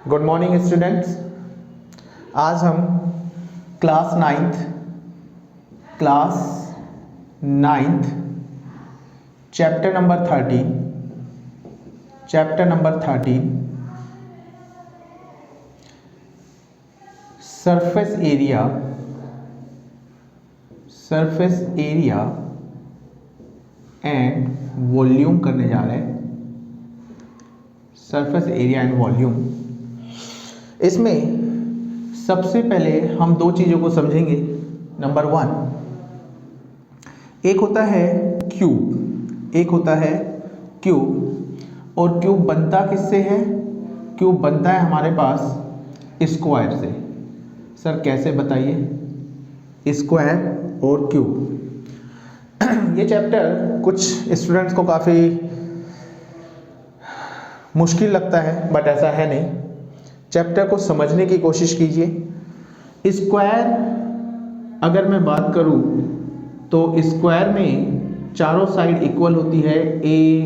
Good morning students. आज हम class ninth chapter number 13 surface area and volume करने जा रहे हैं। सरफेस एरिया एंड वॉल्यूम, इसमें सबसे पहले हम दो चीज़ों को समझेंगे। नंबर 1, एक होता है क्यूब, और क्यूब बनता किससे है? क्यूब बनता है हमारे पास स्क्वायर से। सर कैसे बताइए? स्क्वायर और क्यूब। ये चैप्टर कुछ स्टूडेंट्स को काफ़ी मुश्किल लगता है, बट ऐसा है नहीं। चैप्टर को समझने की कोशिश कीजिए। स्क्वायर अगर मैं बात करूं तो स्क्वायर में चारों साइड इक्वल होती है। ए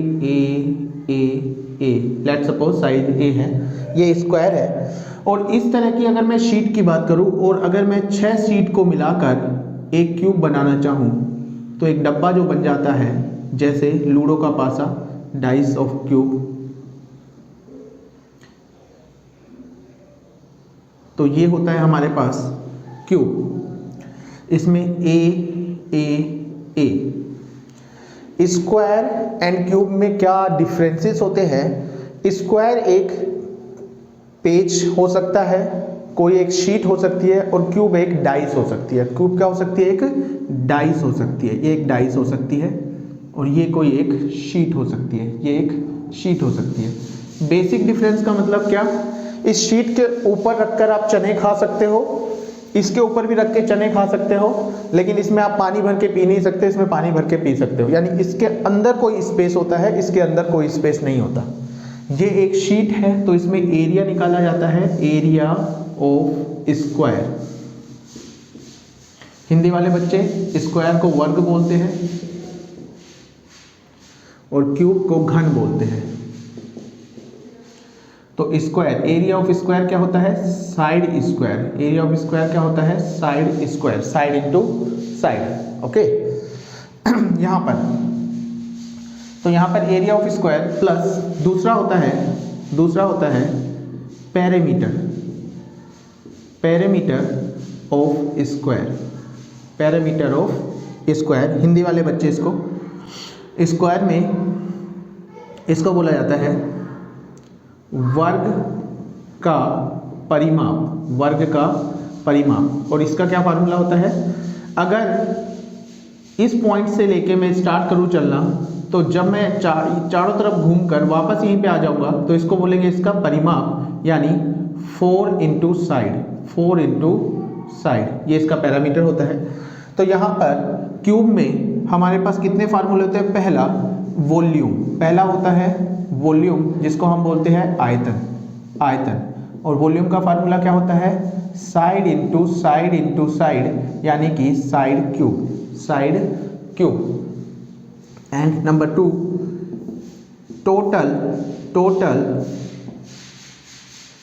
लेट्स सपोज साइड ए है, ये स्क्वायर है। और इस तरह की अगर मैं शीट की बात करूं और अगर मैं 6 शीट को मिलाकर एक क्यूब बनाना चाहूं तो एक डब्बा जो बन जाता है, जैसे लूडो का पासा, डाइस ऑफ क्यूब। तो ये होता है हमारे पास क्यूब। इसमें ए स्क्वायर एंड क्यूब में क्या डिफरेंसेस होते हैं? स्क्वायर एक पेज हो सकता है, कोई एक शीट हो सकती है, और क्यूब एक डाइस हो सकती है। क्यूब क्या हो सकती है? एक डाइस हो सकती है। ये एक डाइस हो सकती है और ये कोई एक शीट हो सकती है। ये एक शीट हो सकती है। बेसिक डिफरेंस का मतलब क्या? इस शीट के ऊपर रखकर आप चने खा सकते हो, इसके ऊपर भी रख के चने खा सकते हो, लेकिन इसमें आप पानी भर के पी नहीं सकते, इसमें पानी भर के पी सकते हो। यानी इसके अंदर कोई स्पेस होता है, इसके अंदर कोई स्पेस नहीं होता। ये एक शीट है तो इसमें एरिया निकाला जाता है, एरिया ऑफ स्क्वायर। हिंदी वाले बच्चे स्क्वायर को वर्ग बोलते हैं और क्यूब को घन बोलते हैं। तो स्क्वायर, एरिया ऑफ स्क्वायर क्या होता है? Side square. Area of square क्या होता है? Side square, side into side. Okay. यहां पर तो यहां पर एरिया ऑफ स्क्वायर प्लस दूसरा होता है पेरीमीटर ऑफ स्क्वायर। हिंदी वाले बच्चे इसको स्क्वायर में इसको बोला जाता है वर्ग का परिमाप। और इसका क्या फार्मूला होता है? अगर इस पॉइंट से लेके मैं स्टार्ट करूं चलना, तो जब मैं चारों तरफ घूमकर वापस यहीं पे आ जाऊंगा तो इसको बोलेंगे इसका परिमाप, यानी 4 इंटू साइड। ये इसका पैरामीटर होता है। तो यहाँ पर क्यूब में हमारे पास कितने फार्मूले होते हैं? पहला होता है वॉल्यूम, जिसको हम बोलते हैं आयतन। और वॉल्यूम का फार्मूला क्या होता है? साइड इंटू साइड, यानी कि side cube. And number 2, total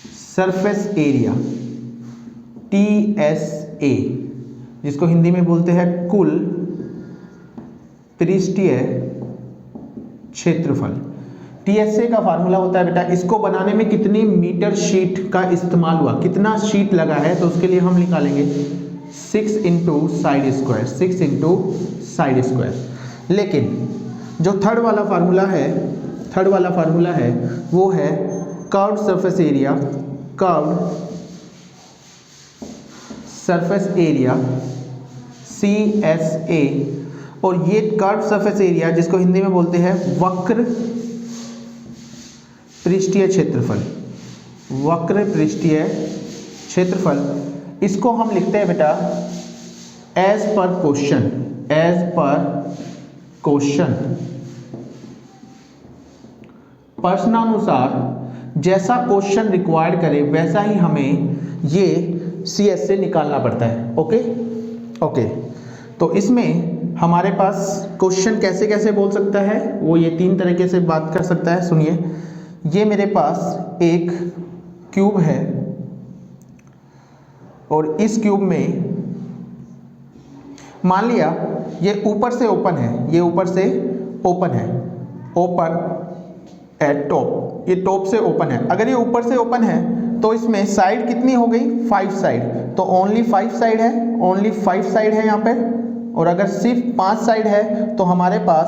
surface area, TSA, जिसको हिंदी में बोलते हैं कुल पृष्ठीय क्षेत्रफल। TSA का फार्मूला होता है बेटा, इसको बनाने में कितनी मीटर शीट का इस्तेमाल हुआ, कितना शीट लगा है, तो उसके लिए हम निकालेंगे 6 इंटू साइड स्क्वायर। लेकिन जो थर्ड वाला फार्मूला है वो है कर्व्ड सरफेस एरिया CSA। और ये कर्व्ड सरफेस एरिया, जिसको हिंदी में बोलते हैं वक्र पृष्ठीय क्षेत्रफल, इसको हम लिखते हैं बेटा एज पर क्वेश्चन। प्रश्नानुसार जैसा क्वेश्चन रिक्वायर्ड करे वैसा ही हमें ये CSA निकालना पड़ता है। ओके। तो इसमें हमारे पास क्वेश्चन कैसे कैसे बोल सकता है, वो ये 3 तरीके से बात कर सकता है। सुनिए, ये मेरे पास एक क्यूब है और इस क्यूब में मान लिया ये ऊपर से ओपन है, ये ऊपर से ओपन है, ओपन एट टॉप, ये टॉप से ओपन है। अगर ये ऊपर से ओपन है तो इसमें साइड कितनी हो गई? 5 साइड, तो ओनली 5 साइड है, ओनली 5 साइड है यहाँ पे। और अगर सिर्फ 5 साइड है तो हमारे पास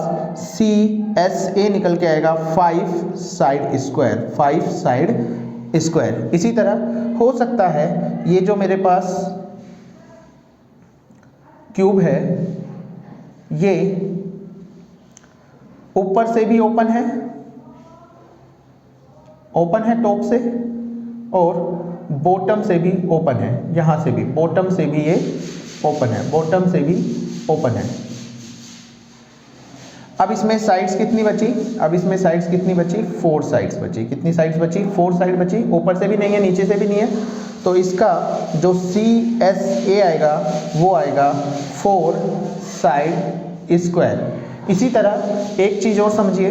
CSA निकल के आएगा 5 साइड स्क्वायर, 5 साइड स्क्वायर। इसी तरह हो सकता है ये जो मेरे पास क्यूब है ये ऊपर से भी ओपन है, ओपन है टॉप से, और बॉटम से भी ओपन है, यहां से भी बॉटम से भी ये ओपन है, बॉटम से भी ओपन है। अब इसमें साइड्स कितनी बची? अब इसमें साइड्स कितनी बची? 4 साइड्स बची। कितनी साइड्स बची? 4 साइड बची। ऊपर से भी नहीं है, नीचे से भी नहीं है, तो इसका जो CSA आएगा वो आएगा 4 साइड स्क्वायर। इसी तरह एक चीज और समझिए,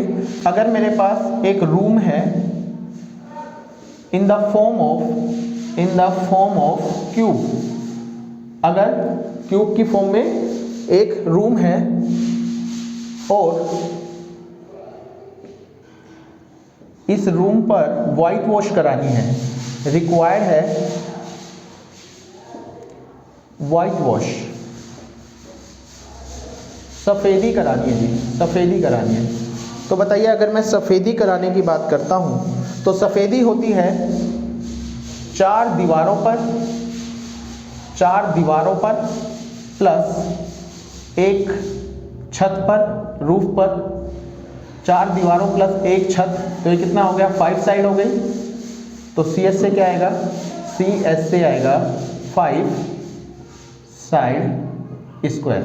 अगर मेरे पास एक रूम है इन द फॉर्म ऑफ क्यूब, अगर क्यूब की फॉर्म में एक रूम है और इस रूम पर व्हाइट वॉश करानी है, रिक्वायर्ड है व्हाइट वॉश, सफेदी करानी है जी, सफेदी करानी है। तो बताइए अगर मैं सफेदी कराने की बात करता हूं तो सफेदी होती है 4 दीवारों पर प्लस एक छत पर, रूफ पर, 4 दीवारों प्लस एक छत, तो ये कितना हो गया? 5 साइड हो गई। तो CSA क्या आएगा? CSA आएगा 5 साइड स्क्वायर।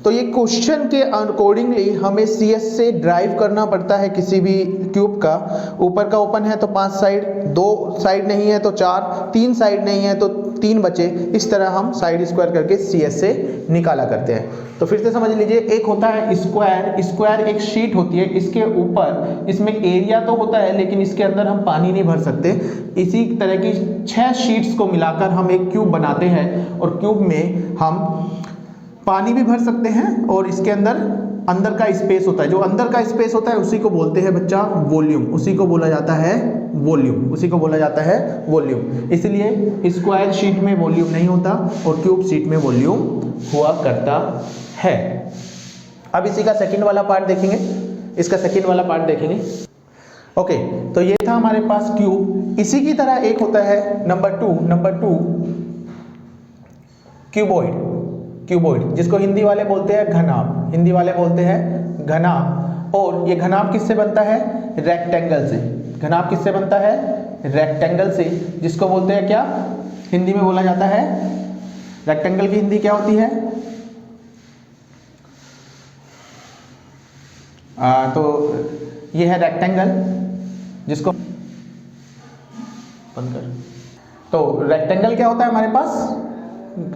तो ये क्वेश्चन के अकॉर्डिंगली हमें CSA ड्राइव करना पड़ता है किसी भी क्यूब का। ऊपर का ओपन है तो 5 साइड, 2 साइड नहीं है तो 4, 3 साइड नहीं है तो 3 बचे। इस तरह हम साइड स्क्वायर करके CSA निकाला करते हैं। तो फिर से समझ लीजिए, एक होता है स्क्वायर, स्क्वायर एक शीट होती है, इसके ऊपर इसमें एरिया तो होता है लेकिन इसके अंदर हम पानी नहीं भर सकते। इसी तरह की 6 शीट्स को मिलाकर हम एक क्यूब बनाते हैं और क्यूब में हम पानी भी भर सकते हैं और इसके अंदर का स्पेस होता है, जो अंदर का स्पेस होता है उसी को बोलते हैं बच्चा वॉल्यूम, उसी को बोला जाता है वॉल्यूम, उसी को बोला जाता है वॉल्यूम। इसलिए स्क्वायर शीट में वॉल्यूम नहीं होता और क्यूब शीट में वॉल्यूम हुआ करता है। अब इसी का सेकंड वाला पार्ट देखेंगे, इसका सेकंड वाला पार्ट देखेंगे। ओके, तो ये था हमारे पास क्यूब। इसी की तरह एक होता है नंबर टू क्यूबॉइड, जिसको हिंदी वाले बोलते हैं घनाभ, हिंदी वाले बोलते हैं घनाभ। और ये घनाभ किससे बनता है? रेक्टेंगल से। घनाभ किससे बनता है? रेक्टेंगल से, जिसको बोलते हैं क्या? हिंदी में बोला जाता है, रेक्टेंगल की हिंदी क्या होती है? तो ये है रेक्टेंगल, जिसको बंद कर। तो रेक्टेंगल क्या होता है हमारे पास?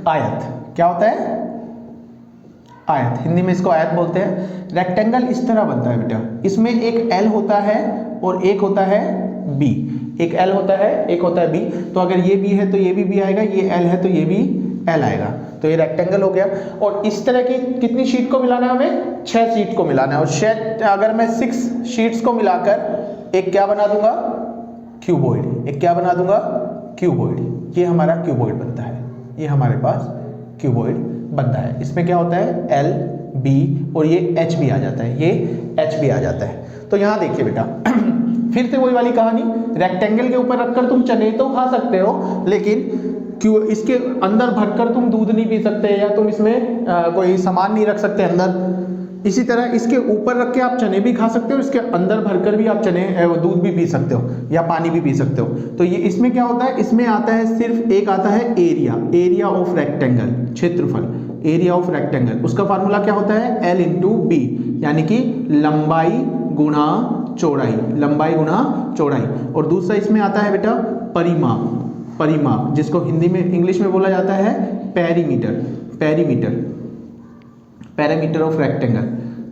आयत। क्या होता है? आयत, हिंदी में इसको आयत बोलते हैं। रेक्टेंगल इस तरह बनता है बेटा, इसमें एक L होता है और एक होता है B, एक L होता है, एक होता है B। तो अगर ये B है तो ये भी B आएगा, ये L है तो ये भी L आएगा, तो ये रेक्टेंगल हो गया। और इस तरह की कितनी शीट को मिलाना है हमें? 6 शीट को मिलाना है। और अगर मैं 6 शीट्स को मिलाकर एक क्या बना दूंगा? क्यूबॉइड। एक क्या बना दूंगा? क्यूबॉइड। ये हमारा क्यूबॉइड बनता है, ये हमारे पास क्यूबॉइड बनता है। इसमें क्या होता है? L, B और ये H भी आ जाता है, ये H भी आ जाता है। तो यहाँ देखिए बेटा, फिर से वही वाली कहानी, रेक्टेंगल के ऊपर रखकर तुम चने तो खा सकते हो, लेकिन क्यों इसके अंदर भरकर तुम दूध नहीं पी सकते, या तुम इसमें कोई सामान नहीं रख सकते अंदर। इसी तरह इसके ऊपर रख के आप चने भी खा सकते हो, इसके अंदर भरकर भी आप चने दूध भी पी सकते हो या पानी भी पी सकते हो। तो ये इसमें क्या होता है? इसमें आता है सिर्फ एक आता है एरिया ऑफ रेक्टेंगल, क्षेत्रफल, एरिया ऑफ रेक्टेंगल। उसका फार्मूला क्या होता है? L इंटू बी, यानी कि लंबाई गुणा चौड़ाई, लंबाई गुणा चौड़ाई। और दूसरा इसमें आता है बेटा परिमाप, जिसको हिंदी में इंग्लिश में बोला जाता है पैरामीटर ऑफ रेक्टेंगल।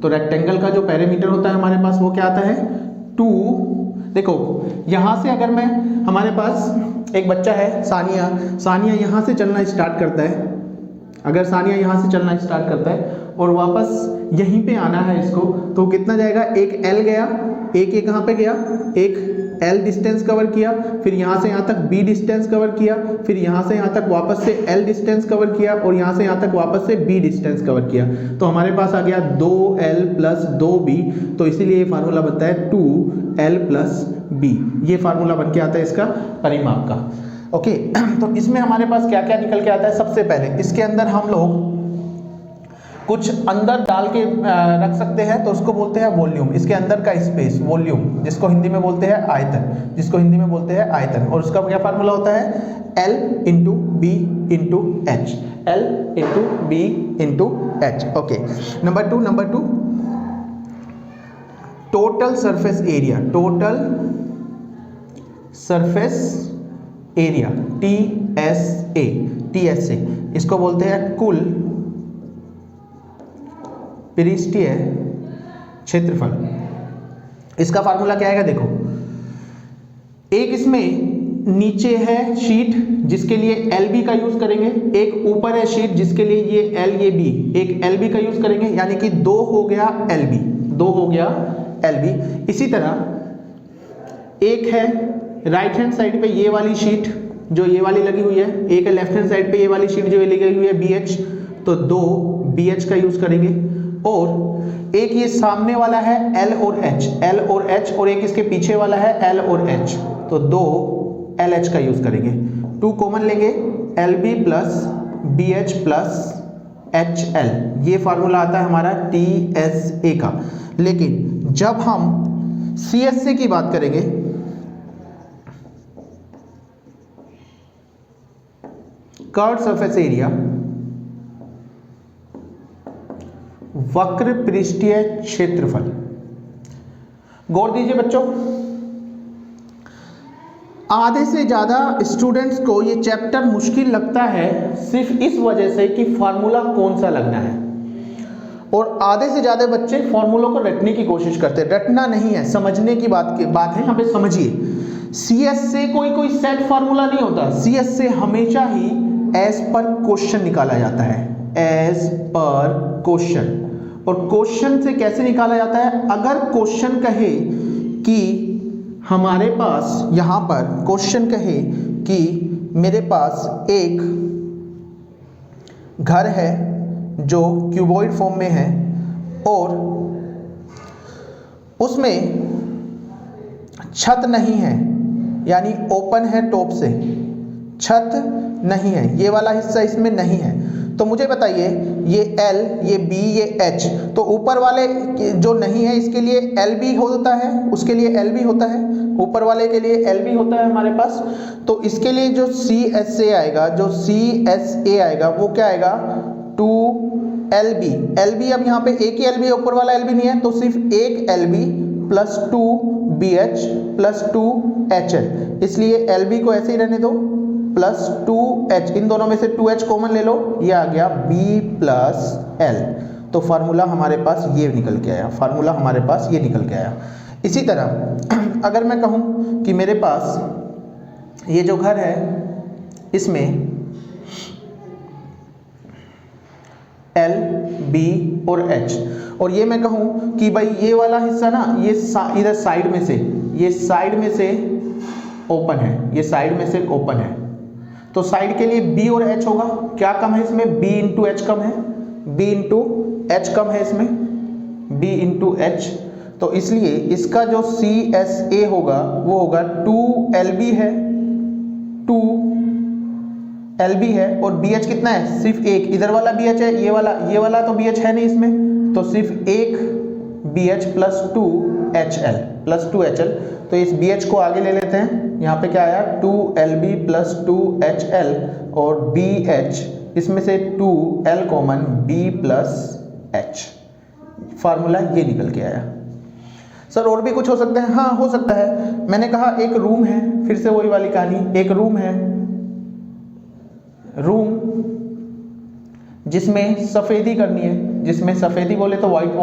तो रेक्टेंगल का जो पैरामीटर होता है हमारे पास वो क्या आता है? 2 देखो यहाँ से अगर मैं, हमारे पास एक बच्चा है सानिया यहाँ से चलना स्टार्ट करता है, अगर सानिया यहाँ से चलना स्टार्ट करता है और वापस यहीं पे आना है इसको, तो कितना जाएगा, एक L गया, एक ये कहाँ पे गया, एक L डिस्टेंस कवर किया, फिर यहाँ से यहाँ तक B डिस्टेंस कवर किया, फिर यहाँ से यहाँ तक वापस से L डिस्टेंस कवर किया और यहाँ से यहाँ तक वापस से B डिस्टेंस कवर किया, तो हमारे पास आ गया 2L + 2B। तो इसीलिए ये फार्मूला बनता है 2L + B। ये फार्मूला बन के आता है इसका परिमाप का। ओके, तो इसमें हमारे पास क्या क्या निकल के आता है। सबसे पहले इसके अंदर हम लोग कुछ अंदर डाल के रख सकते हैं, तो उसको बोलते हैं वॉल्यूम। इसके अंदर का स्पेस वॉल्यूम, जिसको हिंदी में बोलते हैं आयतन, जिसको हिंदी में बोलते हैं आयतन। और उसका क्या फार्मूला होता है, L × B × H, L × B × H। Okay, number two total surface area, total surface area TSA, इसको बोलते हैं कुल पृष्ठीय क्षेत्रफल। इसका फार्मूला क्या आएगा, देखो एक इसमें नीचे है शीट जिसके लिए LB का यूज करेंगे, एक ऊपर है शीट जिसके लिए ये L ये B, एक LB का यूज करेंगे, यानी कि 2 हो गया LB, 2 हो गया LB। इसी तरह एक है राइट हैंड साइड पे ये वाली शीट जो ये वाली लगी हुई है, एक है लेफ्ट हैंड साइड पे ये वाली शीट जो ये लगी हुई है BH, तो 2 BH का यूज करेंगे। और एक ये सामने वाला है L और H, और एक इसके पीछे वाला है L और H, तो 2 LH का यूज करेंगे। 2 कॉमन लेंगे, LB + BH + HL, ये फार्मूला आता है हमारा TSA का। लेकिन जब हम CSA की बात करेंगे, कर्व्ड सरफेस एरिया, वक्र पृष्ठीय क्षेत्रफल, गौर दीजिए बच्चों, आधे से ज्यादा स्टूडेंट्स को ये चैप्टर मुश्किल लगता है सिर्फ इस वजह से कि फार्मूला कौन सा लगना है, और आधे से ज्यादा बच्चे फार्मूलों को रटने की कोशिश करते हैं। रटना नहीं है, समझने की बात है। यहाँ पे समझिए, CSA कोई सेट फार्मूला नहीं होता। CSA हमेशा ही एज पर क्वेश्चन निकाला जाता है, एज पर क्वेश्चन। और क्वेश्चन से कैसे निकाला जाता है, अगर क्वेश्चन कहे कि हमारे पास, यहां पर क्वेश्चन कहे कि मेरे पास एक घर है जो क्यूबॉइड फॉर्म में है और उसमें छत नहीं है, यानी ओपन है, टॉप से छत नहीं है, ये वाला हिस्सा इसमें नहीं है, तो मुझे बताइए ये L, ये B, ये H, तो ऊपर वाले जो नहीं है इसके लिए LB होता है, उसके लिए LB होता है, ऊपर वाले के लिए LB होता है हमारे पास। तो इसके लिए जो CSA आएगा, वो क्या आएगा, 2LB। LB अब यहाँ पे एक ही LB है, ऊपर वाला LB नहीं है, तो सिर्फ एक LB + 2BH + 2HL, इसलिए LB को ऐसे ही रहने दो, + 2H, इन दोनों में से 2H कॉमन ले लो, ये आ गया B + L। तो फार्मूला हमारे पास ये निकल के आया, फार्मूला हमारे पास ये निकल के आया। इसी तरह अगर मैं कहूँ कि मेरे पास ये जो घर है इसमें L, B और H, और ये मैं कहूँ कि भाई ये वाला हिस्सा ना, ये इधर साइड में से, ये साइड में से ओपन है, ये साइड में से ओपन है, तो साइड के लिए B और H होगा। क्या कम है इसमें, B × H कम है, B × H कम है इसमें, B × H। तो इसलिए इसका जो CSA होगा वो होगा 2LB है, 2LB है, और BH कितना है, सिर्फ एक, इधर वाला BH है, ये वाला तो BH है नहीं इसमें, तो सिर्फ एक BH + 2HL + 2HL। तो इस BH को आगे ले लेते हैं, यहाँ पे क्या आया, 2LB + 2HL, और BH इसमें से 2L common, B + H। Formula ये निकल के आया। सर और भी कुछ हो सकता है, हाँ हो सकता है। मैंने कहा एक रूम है, फिर से वही वाली कहानी, एक रूम है, रूम जिसमें सफेदी करनी है, जिसमें सफेदी बोले तो व्हाइट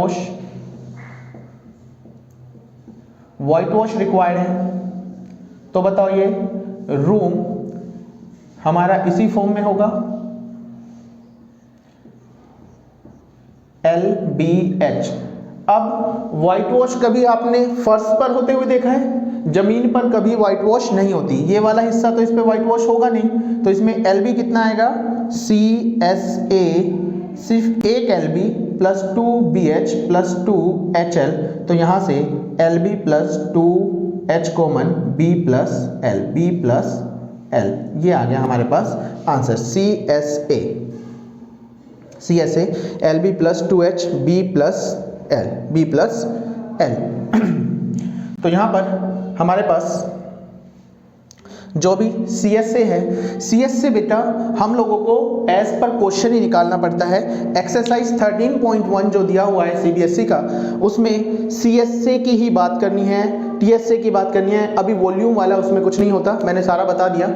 व्हाइट वॉश रिक्वायर्ड है, तो बताओ ये रूम हमारा इसी फॉर्म में होगा, LBH। अब व्हाइट वॉश कभी आपने फर्श पर होते हुए देखा है? जमीन पर कभी व्हाइट वॉश नहीं होती, ये वाला हिस्सा तो इस पे व्हाइट वॉश होगा नहीं, तो इसमें LB कितना आएगा, CSA, सिर्फ एक LB plus 2BH plus 2HL, तो यहां से LB plus 2H common B plus L, ये आ गया हमारे पास answer, CSA LB plus 2H B plus L। तो यहां पर हमारे पास जो भी CSA है, CSA बेटा हम लोगों को एज पर क्वेश्चन ही निकालना पड़ता है। एक्सरसाइज 13.1 जो दिया हुआ है CBSE का, उसमें CSA की ही बात करनी है, TSA की बात करनी है। अभी वॉल्यूम वाला उसमें कुछ नहीं होता, मैंने सारा बता दिया।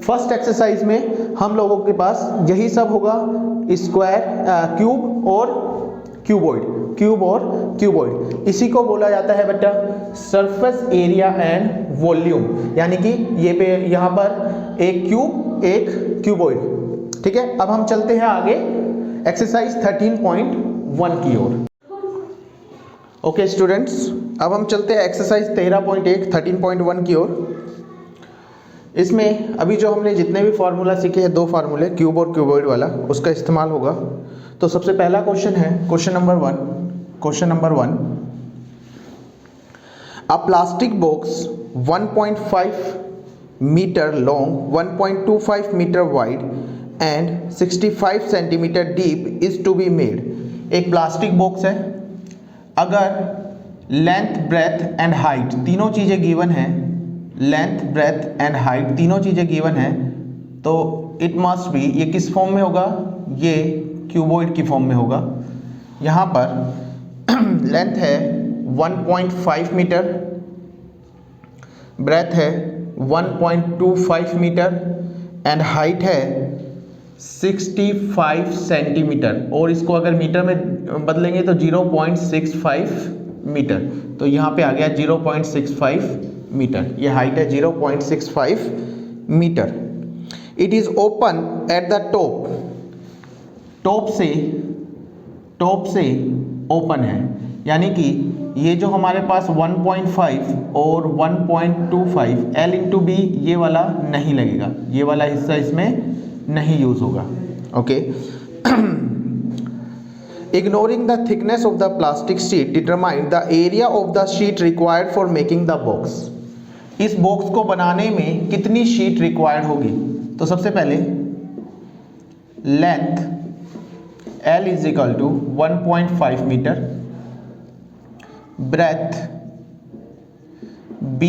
फर्स्ट एक्सरसाइज में हम लोगों के पास यही सब होगा, स्क्वायर, क्यूब और क्यूबॉइड। इसी को बोला जाता है बेटा सरफेस एरिया एंड वॉल्यूम, यानी कि यहाँ पर एक क्यूब एक क्यूबॉइड। ठीक है, अब हम चलते हैं आगे एक्सरसाइज 13.1 की ओर। ओके स्टूडेंट्स, अब हम चलते हैं एक्सरसाइज 13.1 की ओर। इसमें अभी जो हमने जितने भी फार्मूला सीखे हैं, 2 फार्मूले क्यूब और क्यूबॉइड वाला, उसका इस्तेमाल होगा। तो सबसे पहला क्वेश्चन है question number 1, a plastic box 1.5 metre long, 1.25 metre wide and 65 centimetre deep is to be made. एक प्लास्टिक बॉक्स है, अगर लेंथ, ब्रेथ एंड हाइट तीनों चीज़ें गिवन है, लेंथ, ब्रेथ एंड हाइट तीनों चीज़ें गिवन है, तो इट मस्ट बी, ये किस फॉर्म में होगा, ये क्यूबॉइड की फॉर्म में होगा। यहाँ पर लेंथ है 1.5 मीटर, ब्रेथ है 1.25 मीटर एंड हाइट है 65 सेंटीमीटर, और इसको अगर मीटर में बदलेंगे तो 0.65 मीटर, तो यहाँ पे आ गया 0.65 मीटर, ये हाइट है 0.65 metre. It is open at the top से ओपन है, यानी कि ये जो हमारे पास 1.5 और 1.25 L इंटू B, ये वाला नहीं लगेगा, ये वाला हिस्सा इसमें नहीं यूज होगा। Okay, ignoring the thickness of the plastic sheet, determine the area of the sheet required for making the box. इस बॉक्स को बनाने में कितनी शीट रिक्वायर्ड होगी? तो सबसे पहले length L is equal to 1.5 metre, breadth B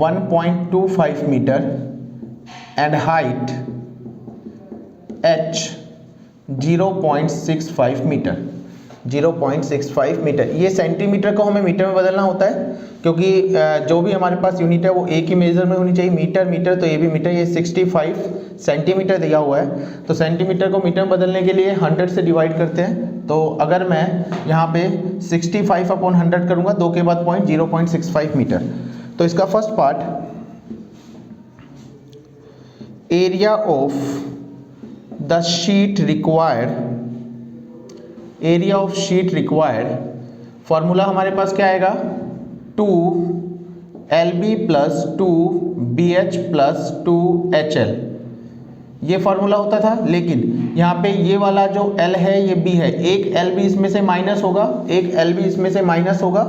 1.25 metre and height H 0.65 metre. 0.65 metre, ये सेंटीमीटर को हमें मीटर में बदलना होता है, क्योंकि जो भी हमारे पास यूनिट है वो एक ही मेजर में होनी चाहिए, मीटर, तो ये भी मीटर, ये 65 सेंटीमीटर दिया हुआ है, तो सेंटीमीटर को मीटर में बदलने के लिए 100 से डिवाइड करते हैं। तो अगर मैं यहाँ पे 65/100 करूँगा, 2 के बाद पॉइंट, 0.65 मीटर। तो इसका first part, area of the sheet required, formula हमारे पास क्या आएगा, 2LB plus 2BH plus 2HL, ये फॉर्मूला होता था। लेकिन यहाँ पे ये वाला जो L है ये B है, एक LB इसमें से माइनस होगा, एक LB इसमें से माइनस होगा,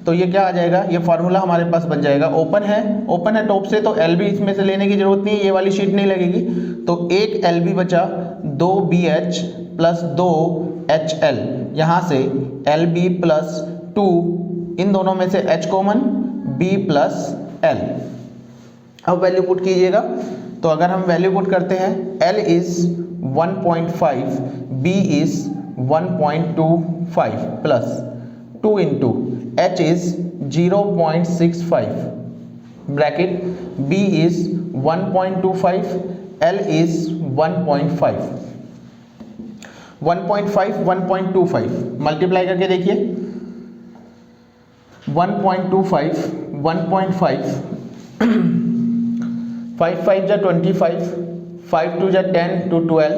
तो ये क्या आ जाएगा, ये फार्मूला हमारे पास बन जाएगा। ओपन है टॉप से, तो LB इसमें से लेने की जरूरत नहीं है, ये वाली शीट नहीं लगेगी, तो एक LB बचा, 2BH प्लस 2HL, यहाँ से LB प्लस 2, इन दोनों में से H common, B plus L। अब वैल्यू पुट कीजिएगा, तो अगर हम वैल्यू पुट करते हैं, L is 1.5, B is 1.25 plus 2 into H is 0.65, bracket B is 1.25, L is 1.5, 1.5 1.25 multiply करके देखिए, 1.25, 1.5, 5 5 जा 25, 5 2 जा 10 to 12,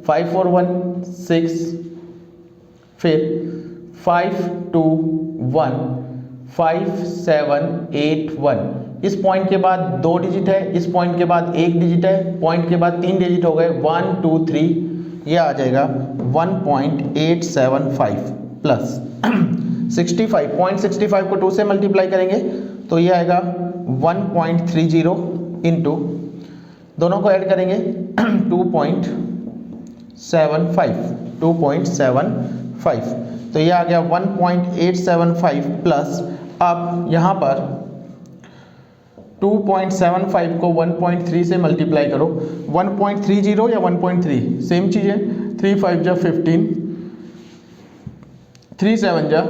5 4 1 6, फिर 5 2 1 5 7 8 1। इस पॉइंट के बाद 2 डिजिट है, इस पॉइंट के बाद 1 डिजिट है, पॉइंट के बाद 3 डिजिट हो गए 1 2 3, ये आ जाएगा 1.875 प्लस 65.65 को 2 से मल्टीप्लाई करेंगे तो ये आएगा 1.30 इंटू, दोनों को ऐड करेंगे 2.75, तो ये आ गया 1.875 प्लस, अब यहाँ पर 2.75 को 1.3 से मल्टीप्लाई करो, 1.30 या 1.3 सेम चीज़ है, 3 5 जा 15, 3 7 जा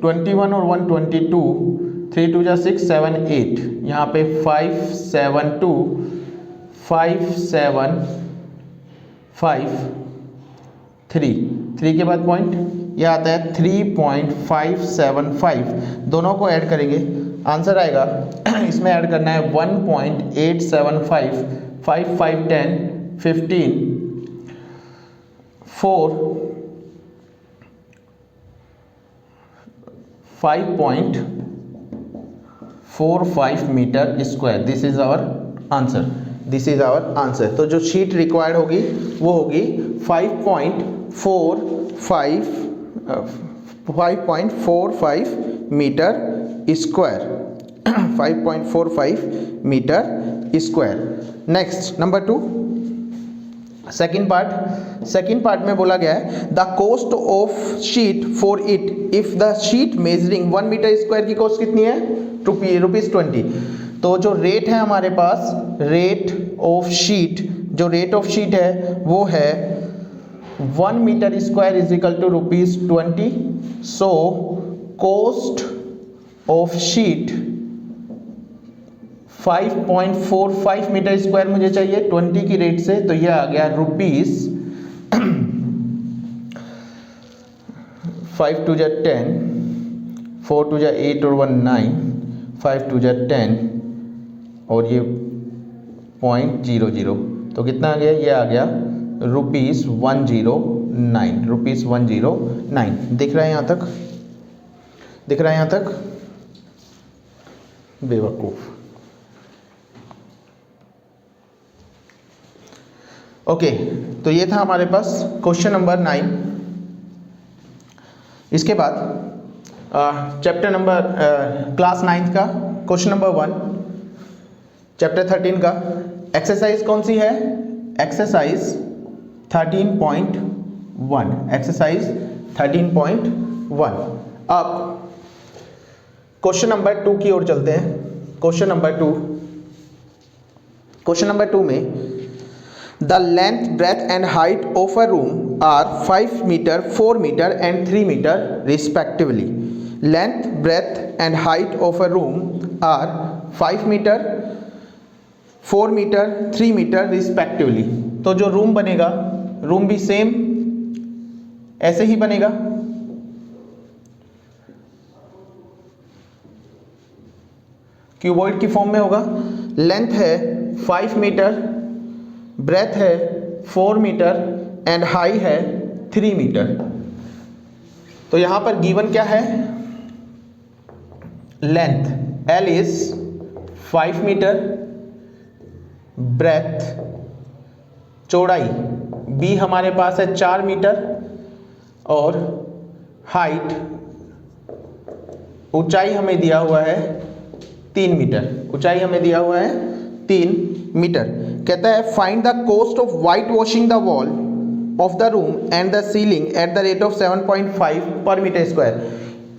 21 और 1 22, 3 2 जा 6 7 8, यहाँ पे 5 7 2 5 7 5 3 के बाद पॉइंट, यह आता है 3.575, दोनों को ऐड करेंगे, आंसर आएगा इसमें ऐड करना है 1.875, 5 5 10 15 4 5.45 metre square. This is our answer. तो जो शीट रिक्वायर्ड होगी वो होगी 5.45 metre square, 5.45 metre square. Next number 2, second part में बोला गया है the cost of sheet for it if the sheet measuring 1 metre square की कॉस्ट कितनी है, ₹20। तो जो रेट है हमारे पास, रेट ऑफ शीट है वो है 1 metre square is equal to ₹20। So cost of sheet 5.45 metre square मुझे चाहिए 20 की रेट से, तो यह आ गया ₹5 2 जा 10, 4 2 जा 8 और 1 9, 5 2 जा 10 और ये 0.00, तो कितना आ गया, ये आ गया ₹109। दिख रहा है यहाँ तक, बेवकूफ। ओके, तो ये था हमारे पास क्वेश्चन नंबर 9। इसके बाद चैप्टर नंबर क्लास 9 का क्वेश्चन नंबर 1, चैप्टर 13 का एक्सरसाइज कौन सी है, एक्सरसाइज 13.1। अब क्वेश्चन नंबर 2 की ओर चलते हैं। क्वेश्चन नंबर 2 में the length, breadth and height of a room are 5 metre, 4 metre and 3 metre respectively. Length, breadth and height of a room are 5 metre, 4 metre, 3 metre respectively. तो जो room बनेगा, room भी same ऐसे ही बनेगा, cuboid की form में होगा। Length है 5 मीटर, ब्रेथ है 4 मीटर एंड हाई है 3 मीटर। तो यहां पर गिवन क्या है, length L is 5 metre, breadth चौड़ाई B हमारे पास है 4 मीटर और हाइट ऊंचाई हमें दिया हुआ है 3 मीटर। कहता है find the cost of white washing the wall of the room and the ceiling at the rate of 7.5 पर मीटर स्क्वायर।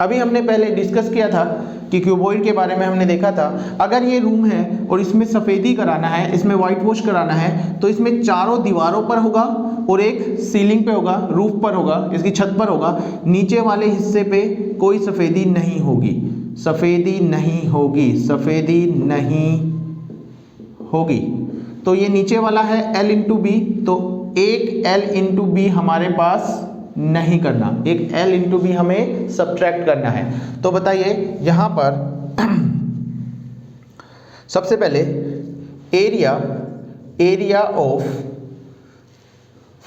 अभी हमने पहले डिस्कस किया था कि क्यूबॉइड के बारे में हमने देखा था, अगर ये रूम है और इसमें सफ़ेदी कराना है, इसमें वाइट वॉश कराना है, तो इसमें चारों दीवारों पर होगा और एक सीलिंग पे होगा, रूफ पर होगा, इसकी छत पर होगा। नीचे वाले हिस्से पे कोई सफ़ेदी नहीं होगी। तो ये नीचे वाला है L इंटू बी, तो एक L इंटू बी हमारे पास नहीं करना, एक L इंटू बी हमें सब्ट्रैक्ट करना है। तो बताइए यहां पर सबसे पहले एरिया ऑफ